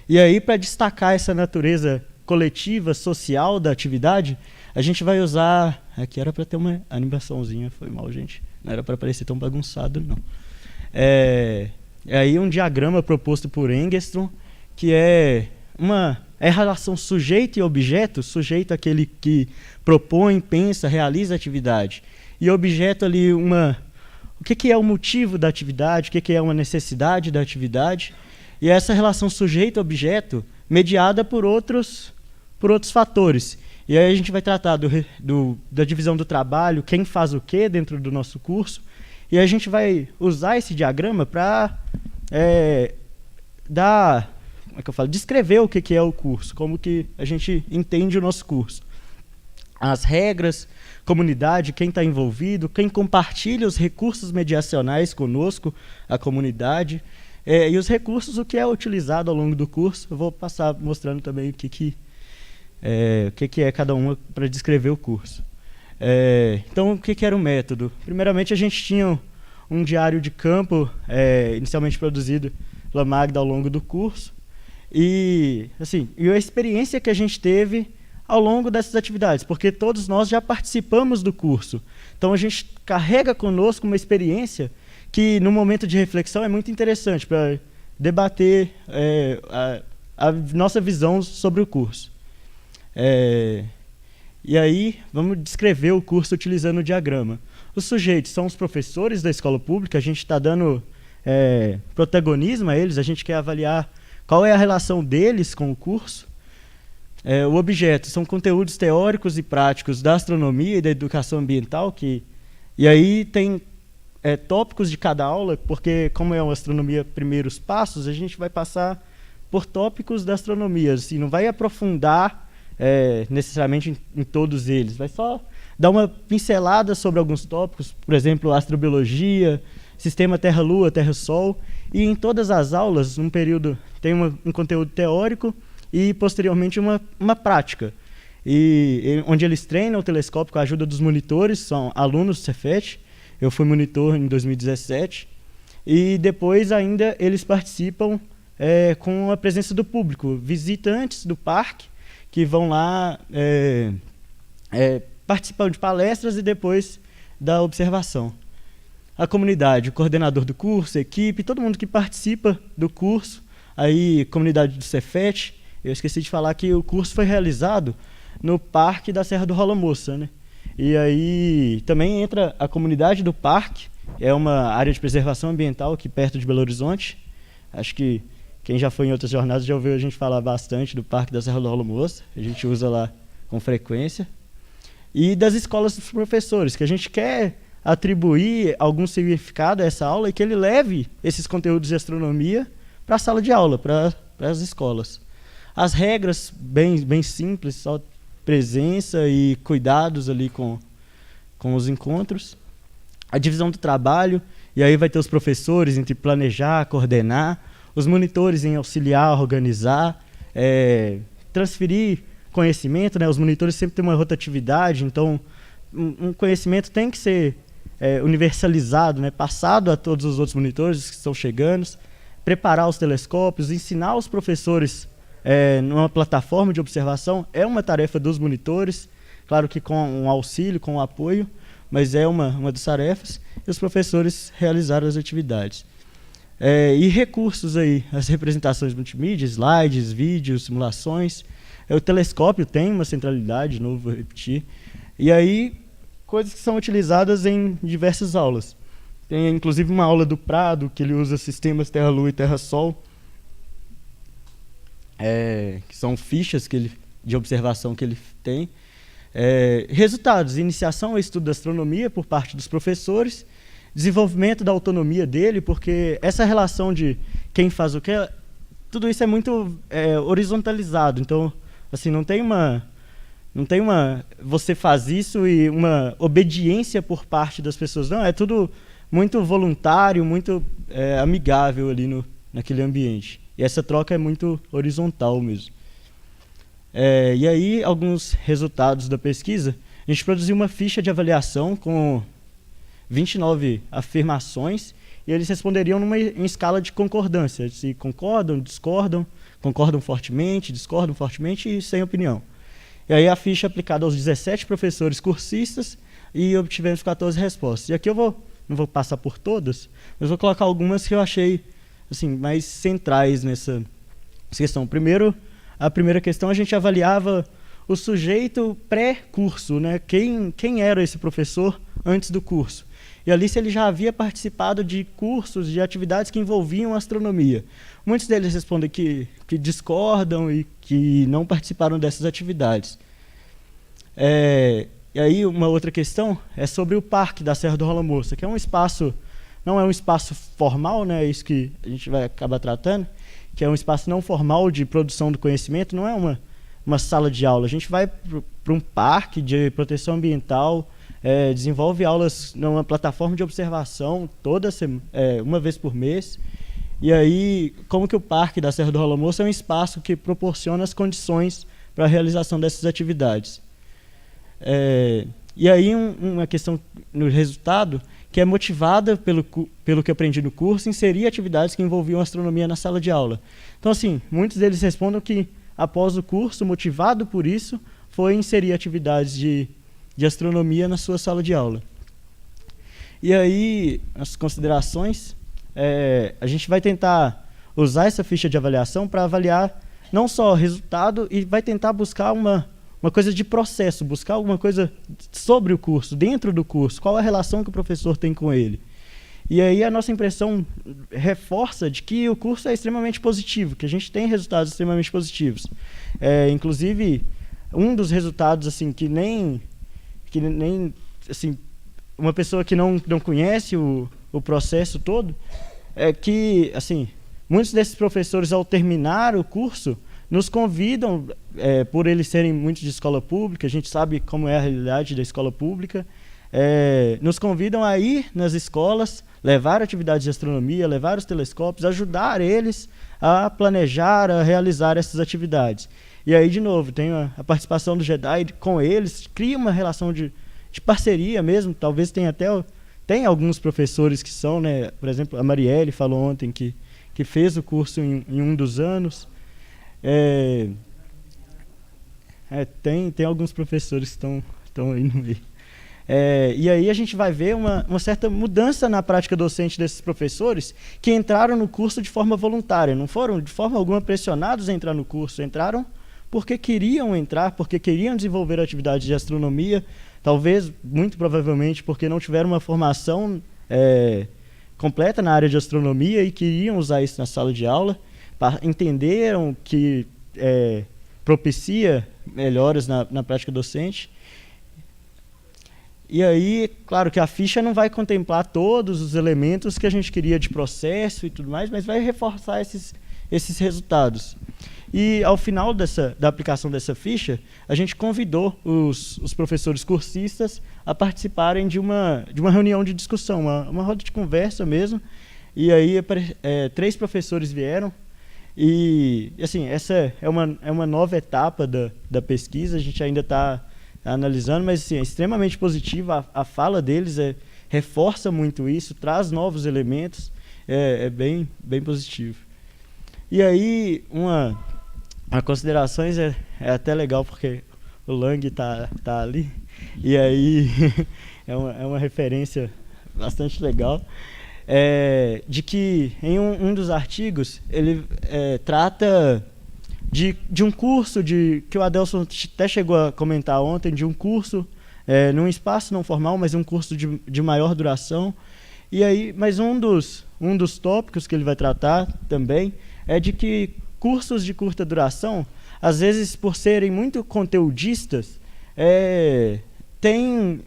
E aí, para destacar essa natureza coletiva, social da atividade, a gente vai usar... Aqui era para ter uma animaçãozinha, foi mal, gente. Não era para parecer tão bagunçado, não. Aí um diagrama proposto por Engstrom, que é a relação sujeito e objeto, sujeito aquele que propõe, pensa, realiza a atividade, e objeto ali o que é o motivo da atividade, o que é uma necessidade da atividade, e essa relação sujeito-objeto mediada por outros fatores. E aí a gente vai tratar da divisão do trabalho, quem faz o quê dentro do nosso curso, e a gente vai usar esse diagrama para dar, como é que eu falo, descrever o que é o curso, como que a gente entende o nosso curso. As regras, comunidade, quem está envolvido, quem compartilha os recursos mediacionais conosco, a comunidade, e os recursos, o que é utilizado ao longo do curso. Eu vou passar mostrando também o que é cada uma para descrever o curso. Então, o que era o método? Primeiramente, a gente tinha um diário de campo, inicialmente produzido pela Magda ao longo do curso, e a experiência que a gente teve ao longo dessas atividades, porque todos nós já participamos do curso. Então, a gente carrega conosco uma experiência que, no momento de reflexão, é muito interessante para debater a nossa visão sobre o curso. E aí, vamos descrever o curso utilizando o diagrama. Os sujeitos são os professores da escola pública, a gente está dando protagonismo a eles, a gente quer avaliar qual é a relação deles com o curso. O objeto são conteúdos teóricos e práticos da astronomia e da educação ambiental, e aí tem tópicos de cada aula, porque como é uma astronomia primeiros passos, a gente vai passar por tópicos da astronomia, assim, não vai aprofundar necessariamente em todos eles, vai só dar uma pincelada sobre alguns tópicos, por exemplo, astrobiologia, sistema Terra-Lua, Terra-Sol, e em todas as aulas, num período, tem um conteúdo teórico e, posteriormente, uma prática, onde eles treinam o telescópio com a ajuda dos monitores, são alunos do Cefet. Eu fui monitor em 2017, e depois ainda eles participam com a presença do público, visitantes do parque, que vão lá participando de palestras e depois da observação. A comunidade, o coordenador do curso, a equipe, todo mundo que participa do curso, aí comunidade do Cefet. Eu esqueci de falar que o curso foi realizado no Parque da Serra do Rola Moça, né? E aí também entra a comunidade do parque, é uma área de preservação ambiental aqui perto de Belo Horizonte. Acho que quem já foi em outras jornadas já ouviu a gente falar bastante do Parque da Serra do Rola Moça, a gente usa lá com frequência. E das escolas dos professores, que a gente quer atribuir algum significado a essa aula e que ele leve esses conteúdos de astronomia para a sala de aula, para as escolas. As regras, bem simples, só presença e cuidados ali com os encontros. A divisão do trabalho, e aí vai ter os professores entre planejar, coordenar, os monitores em auxiliar, organizar, transferir conhecimento, né? Os monitores sempre têm uma rotatividade, então um conhecimento tem que ser universalizado, né? Passado a todos os outros monitores que estão chegando, preparar os telescópios, ensinar os professores numa plataforma de observação é uma tarefa dos monitores, claro que com um auxílio, com um apoio, mas é uma das tarefas, e os professores realizaram as atividades. E recursos aí, as representações multimídia, slides, vídeos, simulações. O telescópio tem uma centralidade, de novo, vou repetir. E aí, coisas que são utilizadas em diversas aulas. Tem inclusive uma aula do Prado, que ele usa sistemas Terra-Lua e Terra-Sol, que são fichas de observação que ele tem. Resultados: iniciação ao estudo da astronomia por parte dos professores, desenvolvimento da autonomia dele, porque essa relação de quem faz o que, tudo isso é muito horizontalizado. Então, assim, não tem uma você faz isso e uma obediência por parte das pessoas. Não, é tudo muito voluntário, muito amigável ali naquele ambiente. E essa troca é muito horizontal mesmo. E aí, alguns resultados da pesquisa. A gente produziu uma ficha de avaliação com 29 afirmações, e eles responderiam em escala de concordância, se concordam, discordam, concordam fortemente, discordam fortemente e sem opinião. E aí a ficha aplicada aos 17 professores cursistas, e obtivemos 14 respostas. E aqui eu não vou passar por todas, mas vou colocar algumas que eu achei assim, mais centrais nessa questão. Primeiro, a primeira questão, a gente avaliava o sujeito pré-curso, né? Quem era esse professor antes do curso. E ali, se ele já havia participado de cursos, de atividades que envolviam astronomia. Muitos deles respondem que discordam e que não participaram dessas atividades. E aí, uma outra questão é sobre o Parque da Serra do Rola Moça, que é um espaço, não é um espaço formal, né, é isso que a gente vai acabar tratando, que é um espaço não formal de produção do conhecimento, não é uma sala de aula. A gente vai para um parque de proteção ambiental, desenvolve aulas numa plataforma de observação uma vez por mês. E aí, como que o Parque da Serra do Rola Moça é um espaço que proporciona as condições para a realização dessas atividades. E aí, uma questão no resultado, que é motivada pelo que aprendi no curso, inserir atividades que envolviam astronomia na sala de aula. Então, assim, muitos deles respondem que, após o curso, motivado por isso, foi inserir atividades de astronomia na sua sala de aula. E aí, as considerações, a gente vai tentar usar essa ficha de avaliação para avaliar não só o resultado, e vai tentar buscar uma coisa de processo, buscar alguma coisa sobre o curso, dentro do curso, qual a relação que o professor tem com ele. E aí a nossa impressão reforça de que o curso é extremamente positivo, que a gente tem resultados extremamente positivos. Inclusive, um dos resultados assim, que nem assim, uma pessoa que não conhece o processo todo, é que assim, muitos desses professores, ao terminar o curso, nos convidam, por eles serem muitos de escola pública, a gente sabe como é a realidade da escola pública, nos convidam a ir nas escolas, levar atividades de astronomia, levar os telescópios, ajudar eles a planejar, a realizar essas atividades. E aí, de novo, tem a participação do JEDAI com eles, cria uma relação de parceria mesmo, talvez tem alguns professores que são, né, por exemplo, a Marielle falou ontem que fez o curso em um dos anos. Tem alguns professores que estão aí no meio. E aí a gente vai ver uma certa mudança na prática docente desses professores que entraram no curso de forma voluntária, não foram de forma alguma pressionados a entrar no curso, entraram porque queriam entrar, porque queriam desenvolver atividades de astronomia, talvez, muito provavelmente, porque não tiveram uma formação completa na área de astronomia e queriam usar isso na sala de aula, entenderam que propicia melhoras na prática docente. E aí, claro que a ficha não vai contemplar todos os elementos que a gente queria de processo e tudo mais, mas vai reforçar esses resultados. E ao final da aplicação dessa ficha, a gente convidou os professores cursistas a participarem de uma reunião de discussão, uma roda de conversa mesmo. E aí 3 professores vieram. E assim, essa é uma nova etapa da pesquisa, a gente ainda está analisando, mas assim, é extremamente positiva, a fala deles reforça muito isso, traz novos elementos, bem positivo. E aí, uma considerações é até legal, porque o Lang tá ali, e aí é uma referência bastante legal, de que em um dos artigos ele trata de um curso que o Adelson até chegou a comentar ontem, de um curso num espaço não formal, mas um curso de maior duração. E aí, mas um dos tópicos que ele vai tratar também é de que cursos de curta duração, às vezes por serem muito conteudistas,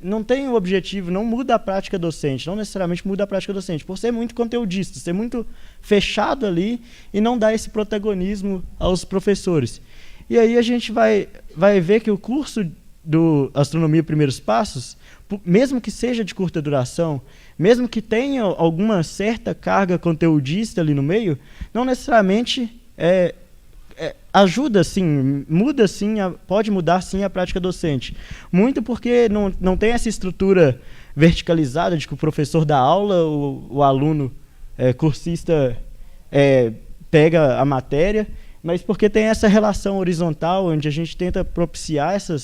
não tem o objetivo, não muda a prática docente, não necessariamente muda a prática docente, por ser muito conteudista, ser muito fechado ali e não dar esse protagonismo aos professores. E aí a gente vai ver que o curso do Astronomia Primeiros Passos, mesmo que seja de curta duração, mesmo que tenha alguma certa carga conteudista ali no meio, não necessariamente ajuda sim, muda sim, pode mudar sim a prática docente. Muito porque não tem essa estrutura verticalizada de que o professor dá aula, o aluno cursista pega a matéria, mas porque tem essa relação horizontal onde a gente tenta propiciar essa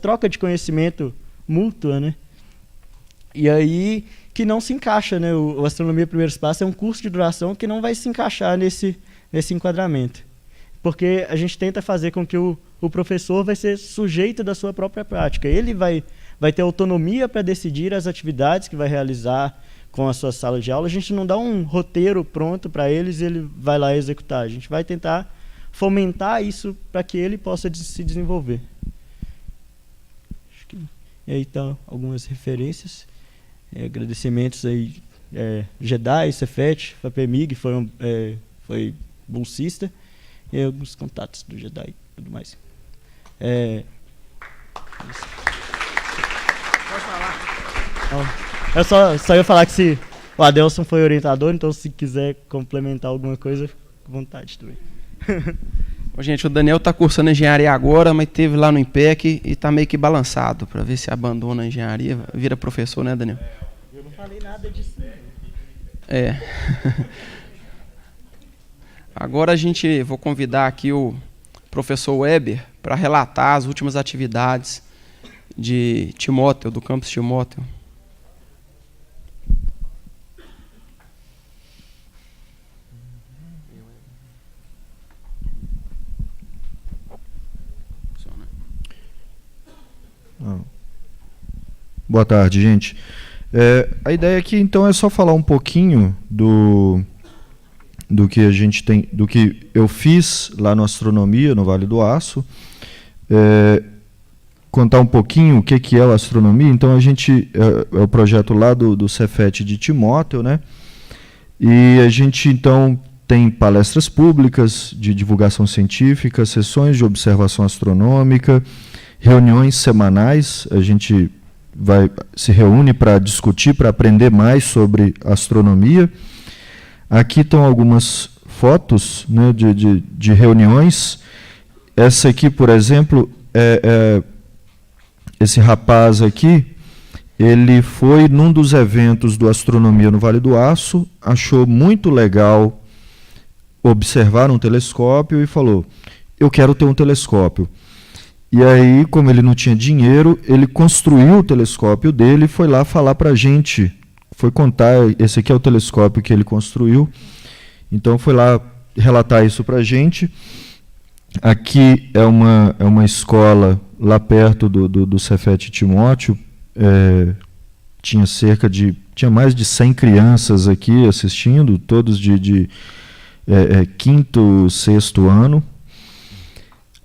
troca de conhecimento mútua, né? E aí que não se encaixa, né? O Astronomia Primeiros Passos é um curso de duração que não vai se encaixar nesse enquadramento. Porque a gente tenta fazer com que o professor vai ser sujeito da sua própria prática. Ele vai ter autonomia para decidir as atividades que vai realizar com a sua sala de aula. A gente não dá um roteiro pronto para eles e ele vai lá executar. A gente vai tentar fomentar isso para que ele possa se desenvolver. E aí estão algumas referências. Agradecimentos aí JEDAI, Cefet, FAPEMIG, foi bolsista, e alguns contatos do JEDAI e tudo mais. Pode falar. Eu só ia falar que o Adelson foi orientador, então se quiser complementar alguma coisa, fique à vontade também. Gente, o Daniel está cursando engenharia agora, mas teve lá no IMPEC e está meio que balançado para ver se abandona a engenharia, vira professor, né, Daniel? Eu não falei nada disso. Agora vou convidar aqui o professor Weber para relatar as últimas atividades de Timóteo, do campus Timóteo. Boa tarde, gente. A ideia aqui, então, é só falar um pouquinho do que a gente tem, do que eu fiz lá no Astronomia, no Vale do Aço. Contar um pouquinho o que é a astronomia. Então, a gente é o projeto lá do Cefet de Timóteo, né? E a gente, então, tem palestras públicas de divulgação científica, sessões de observação astronômica, reuniões semanais. A gente se reúne para discutir, para aprender mais sobre astronomia. Aqui estão algumas fotos, né, de reuniões. Essa aqui, por exemplo, esse rapaz aqui, ele foi num dos eventos do Astronomia no Vale do Aço, achou muito legal observar um telescópio e falou: eu quero ter um telescópio. E aí, como ele não tinha dinheiro, ele construiu o telescópio dele e foi lá falar para a gente, foi contar, esse aqui é o telescópio que ele construiu, então foi lá relatar isso para a gente. Aqui é uma escola lá perto do Cefet Timóteo, tinha mais de 100 crianças aqui assistindo, todos de quinto, sexto ano.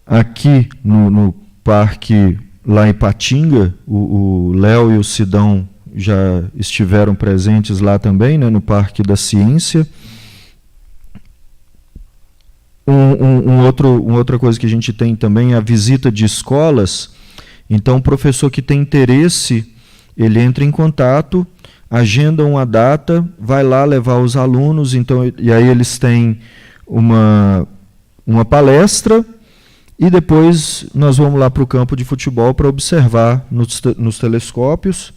Aqui no parque, lá em Patinga, o Léo e o Sidão já estiveram presentes lá também, né, no Parque da Ciência. Outra coisa que a gente tem também é a visita de escolas. Então, o professor que tem interesse, ele entra em contato, agenda uma data, vai lá levar os alunos, então, e aí eles têm uma palestra, e depois nós vamos lá para o campo de futebol para observar nos telescópios.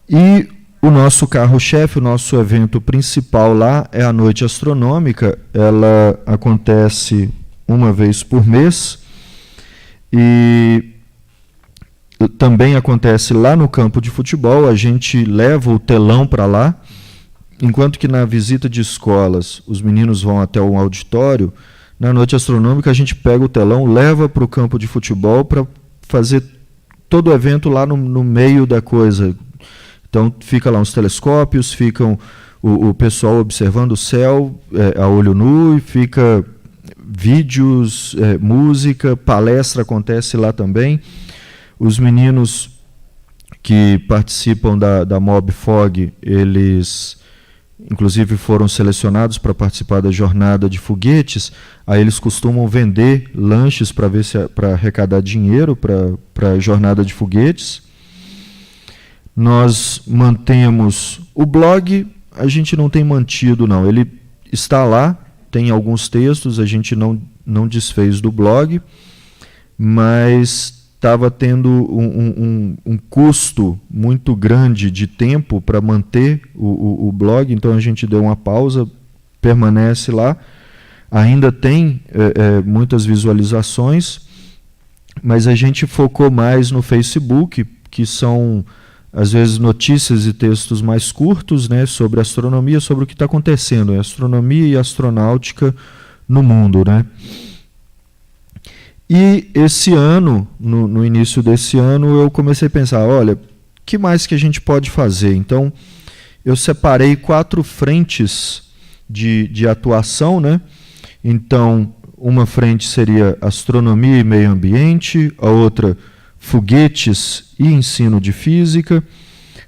E o nosso carro-chefe, o nosso evento principal lá é a Noite Astronômica. Ela acontece uma vez por mês e também acontece lá no campo de futebol. A gente leva o telão para lá, enquanto que na visita de escolas os meninos vão até o auditório. Na Noite Astronômica a gente pega o telão, leva para o campo de futebol para fazer todo o evento lá no meio da coisa. Então fica lá os telescópios, ficam o pessoal observando o céu a olho nu, e fica vídeos, música, palestra acontece lá também. Os meninos que participam da Mob Fog, eles inclusive foram selecionados para participar da jornada de foguetes. Aí eles costumam vender lanches para arrecadar dinheiro para a jornada de foguetes. Nós mantemos o blog, a gente não tem mantido não, ele está lá, tem alguns textos, a gente não desfez do blog, mas estava tendo um custo muito grande de tempo para manter o blog, então a gente deu uma pausa, permanece lá, ainda tem muitas visualizações, mas a gente focou mais no Facebook, que são às vezes notícias e textos mais curtos, né, sobre astronomia, sobre o que está acontecendo em astronomia e astronáutica no mundo, né? E esse ano, no início desse ano, eu comecei a pensar, olha, o que mais que a gente pode fazer? Então, eu separei 4 frentes de atuação, né? Então, uma frente seria astronomia e meio ambiente, a outra foguetes e ensino de física,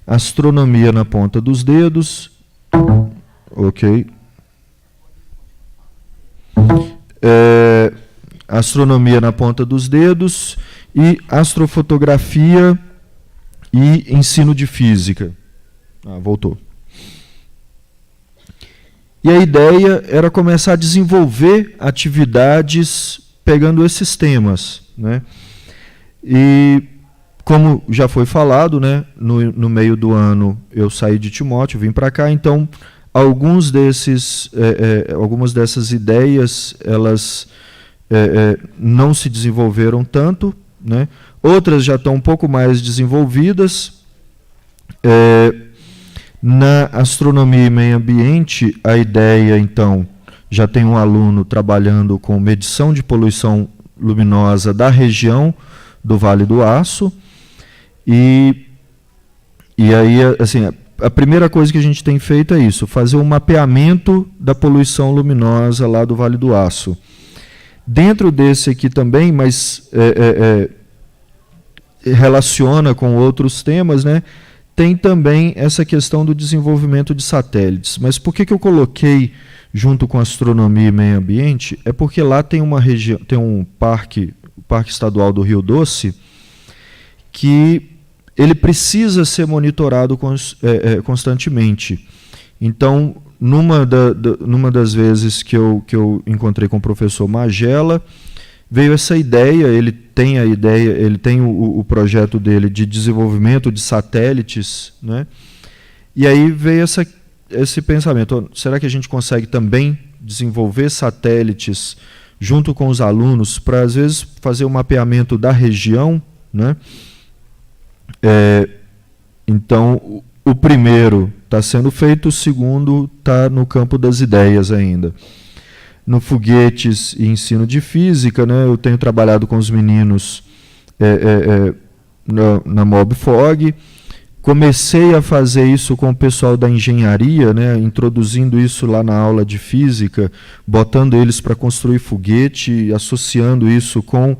astronomia na ponta dos dedos, ok, astronomia na ponta dos dedos e astrofotografia e ensino de física. Voltou. E a ideia era começar a desenvolver atividades pegando esses temas, né? E como já foi falado, né, no meio do ano eu saí de Timóteo, vim para cá, então algumas dessas ideias elas não se desenvolveram tanto, né? Outras já estão um pouco mais desenvolvidas. Na astronomia e meio ambiente, a ideia, então, já tem um aluno trabalhando com medição de poluição luminosa da região do Vale do Aço. E aí, assim, a primeira coisa que a gente tem feito é isso, fazer um mapeamento da poluição luminosa lá do Vale do Aço. Dentro desse aqui também, mas relaciona com outros temas, né? Tem também essa questão do desenvolvimento de satélites. Mas por que eu coloquei junto com astronomia e meio ambiente? É porque lá tem uma região, tem um parque, o Parque Estadual do Rio Doce, que ele precisa ser monitorado constantemente. Então, numa das vezes que eu encontrei com o professor Magela, veio essa ideia, ele tem o projeto dele de desenvolvimento de satélites, né? E aí veio esse pensamento, será que a gente consegue também desenvolver satélites junto com os alunos para, às vezes, fazer o mapeamento da região, né? Então, o primeiro está sendo feito, o segundo está no campo das ideias ainda. No foguetes e ensino de física, né, eu tenho trabalhado com os meninos na MobFog. Comecei a fazer isso com o pessoal da engenharia, né, introduzindo isso lá na aula de física, botando eles para construir foguete, associando isso com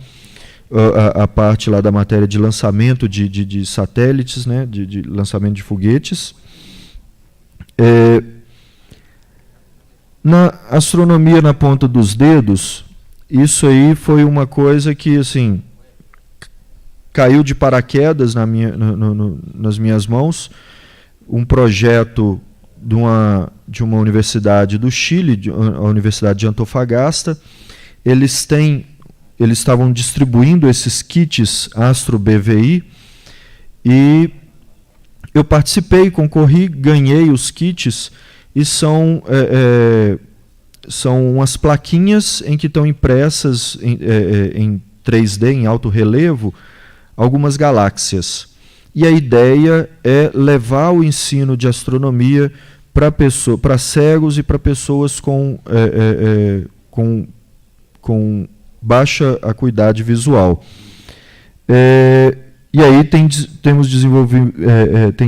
a parte lá da matéria de lançamento de satélites, né, de lançamento de foguetes. Na astronomia na ponta dos dedos, isso aí foi uma coisa que, assim, caiu de paraquedas nas minhas mãos. Um projeto de uma universidade do Chile, a Universidade de Antofagasta. Eles estavam distribuindo esses kits Astro BVI e eu participei, concorri, ganhei os kits. E são umas plaquinhas em que estão impressas em 3D, em alto relevo, algumas galáxias. E a ideia é levar o ensino de astronomia para cegos e para pessoas com baixa acuidade visual. E aí tem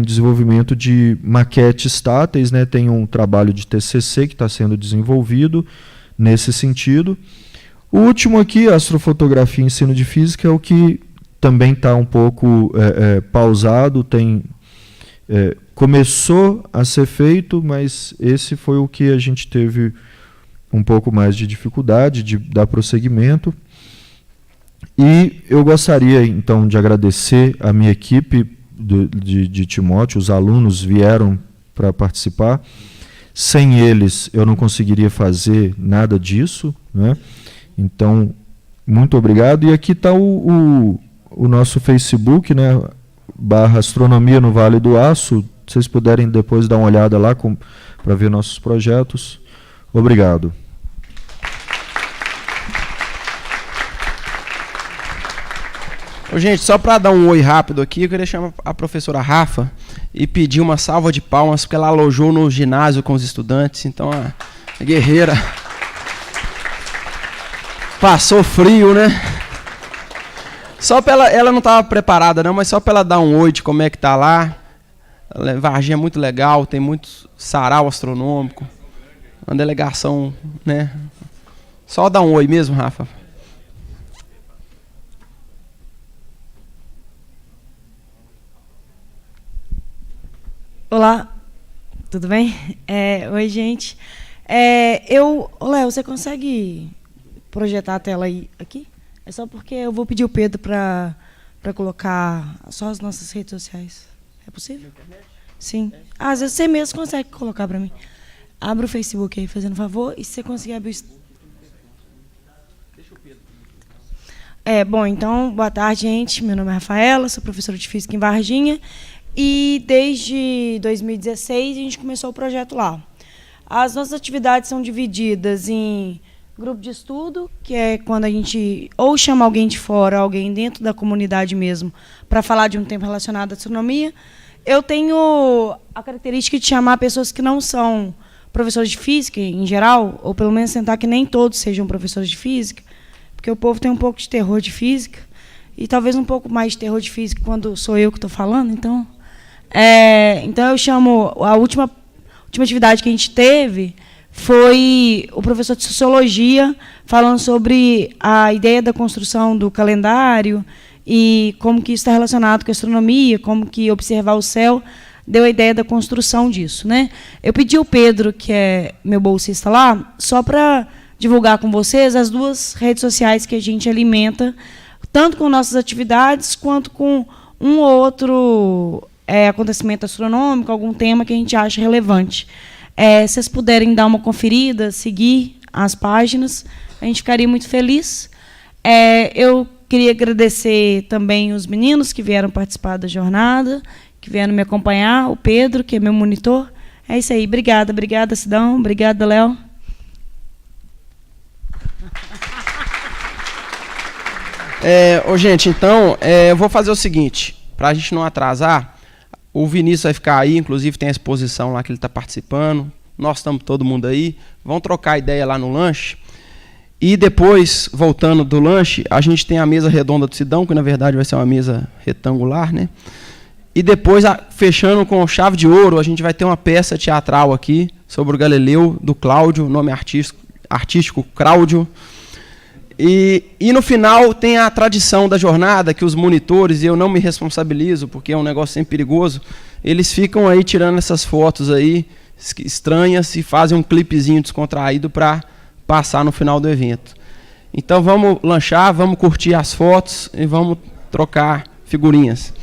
desenvolvimento de maquetes táteis, né? Tem um trabalho de TCC que está sendo desenvolvido nesse sentido. O último aqui, astrofotografia e ensino de física, é o que também está um pouco pausado, começou a ser feito, mas esse foi o que a gente teve um pouco mais de dificuldade de dar prosseguimento. E eu gostaria, então, de agradecer a minha equipe de Timóteo, os alunos vieram para participar. Sem eles, eu não conseguiria fazer nada disso, né? Então, muito obrigado. E aqui está o nosso Facebook, né? /Astronomia no Vale do Aço. Se vocês puderem depois dar uma olhada lá para ver nossos projetos. Obrigado. Gente, só para dar um oi rápido aqui, eu queria chamar a professora Rafa e pedir uma salva de palmas, porque ela alojou no ginásio com os estudantes, então a guerreira passou frio, né? Só para ela não estava preparada não, mas só para ela dar um oi de como é que tá lá. Varginha é muito legal, tem muito sarau astronômico, uma delegação, né? Só dar um oi mesmo, Rafa. Olá, tudo bem? Oi, gente. Léo, você consegue projetar a tela aí aqui? É só porque eu vou pedir o Pedro para colocar só as nossas redes sociais. É possível? Sim. Às vezes você mesmo consegue colocar para mim. Abra o Facebook aí, fazendo favor. E se você conseguir abrir o... Bom, então, boa tarde, gente. Meu nome é Rafaela, sou professora de Física em Varginha. E desde 2016 a gente começou o projeto lá. As nossas atividades são divididas em grupo de estudo, que é quando a gente ou chama alguém de fora, alguém dentro da comunidade mesmo, para falar de um tema relacionado à astronomia. Eu tenho a característica de chamar pessoas que não são professores de física, em geral, ou pelo menos tentar que nem todos sejam professores de física, porque o povo tem um pouco de terror de física, e talvez um pouco mais de terror de física quando sou eu que estou falando. Então, eu chamo... A última atividade que a gente teve foi o professor de Sociologia falando sobre a ideia da construção do calendário e como que isso está relacionado com a astronomia, como que observar o céu deu a ideia da construção disso, né? Eu pedi ao Pedro, que é meu bolsista lá, só para divulgar com vocês as duas redes sociais que a gente alimenta, tanto com nossas atividades, quanto com um ou outro acontecimento astronômico, algum tema que a gente acha relevante. Se vocês puderem dar uma conferida, seguir as páginas, a gente ficaria muito feliz. Eu queria agradecer também os meninos que vieram participar da jornada, que vieram me acompanhar, o Pedro, que é meu monitor. É isso aí. Obrigada, Sidão. Obrigada, Léo. Gente, então, eu vou fazer o seguinte, para a gente não atrasar, o Vinícius vai ficar aí, inclusive tem a exposição lá que ele está participando, nós estamos todo mundo aí, vão trocar ideia lá no lanche, e depois, voltando do lanche, a gente tem a mesa redonda do Sidão, que na verdade vai ser uma mesa retangular, né? E depois, fechando com chave de ouro, a gente vai ter uma peça teatral aqui, sobre o Galileu, do Cláudio, nome artístico Cláudio. E no final tem a tradição da jornada, que os monitores, e eu não me responsabilizo, porque é um negócio sempre perigoso, eles ficam aí tirando essas fotos aí estranhas e fazem um clipezinho descontraído para passar no final do evento. Então vamos lanchar, vamos curtir as fotos e vamos trocar figurinhas.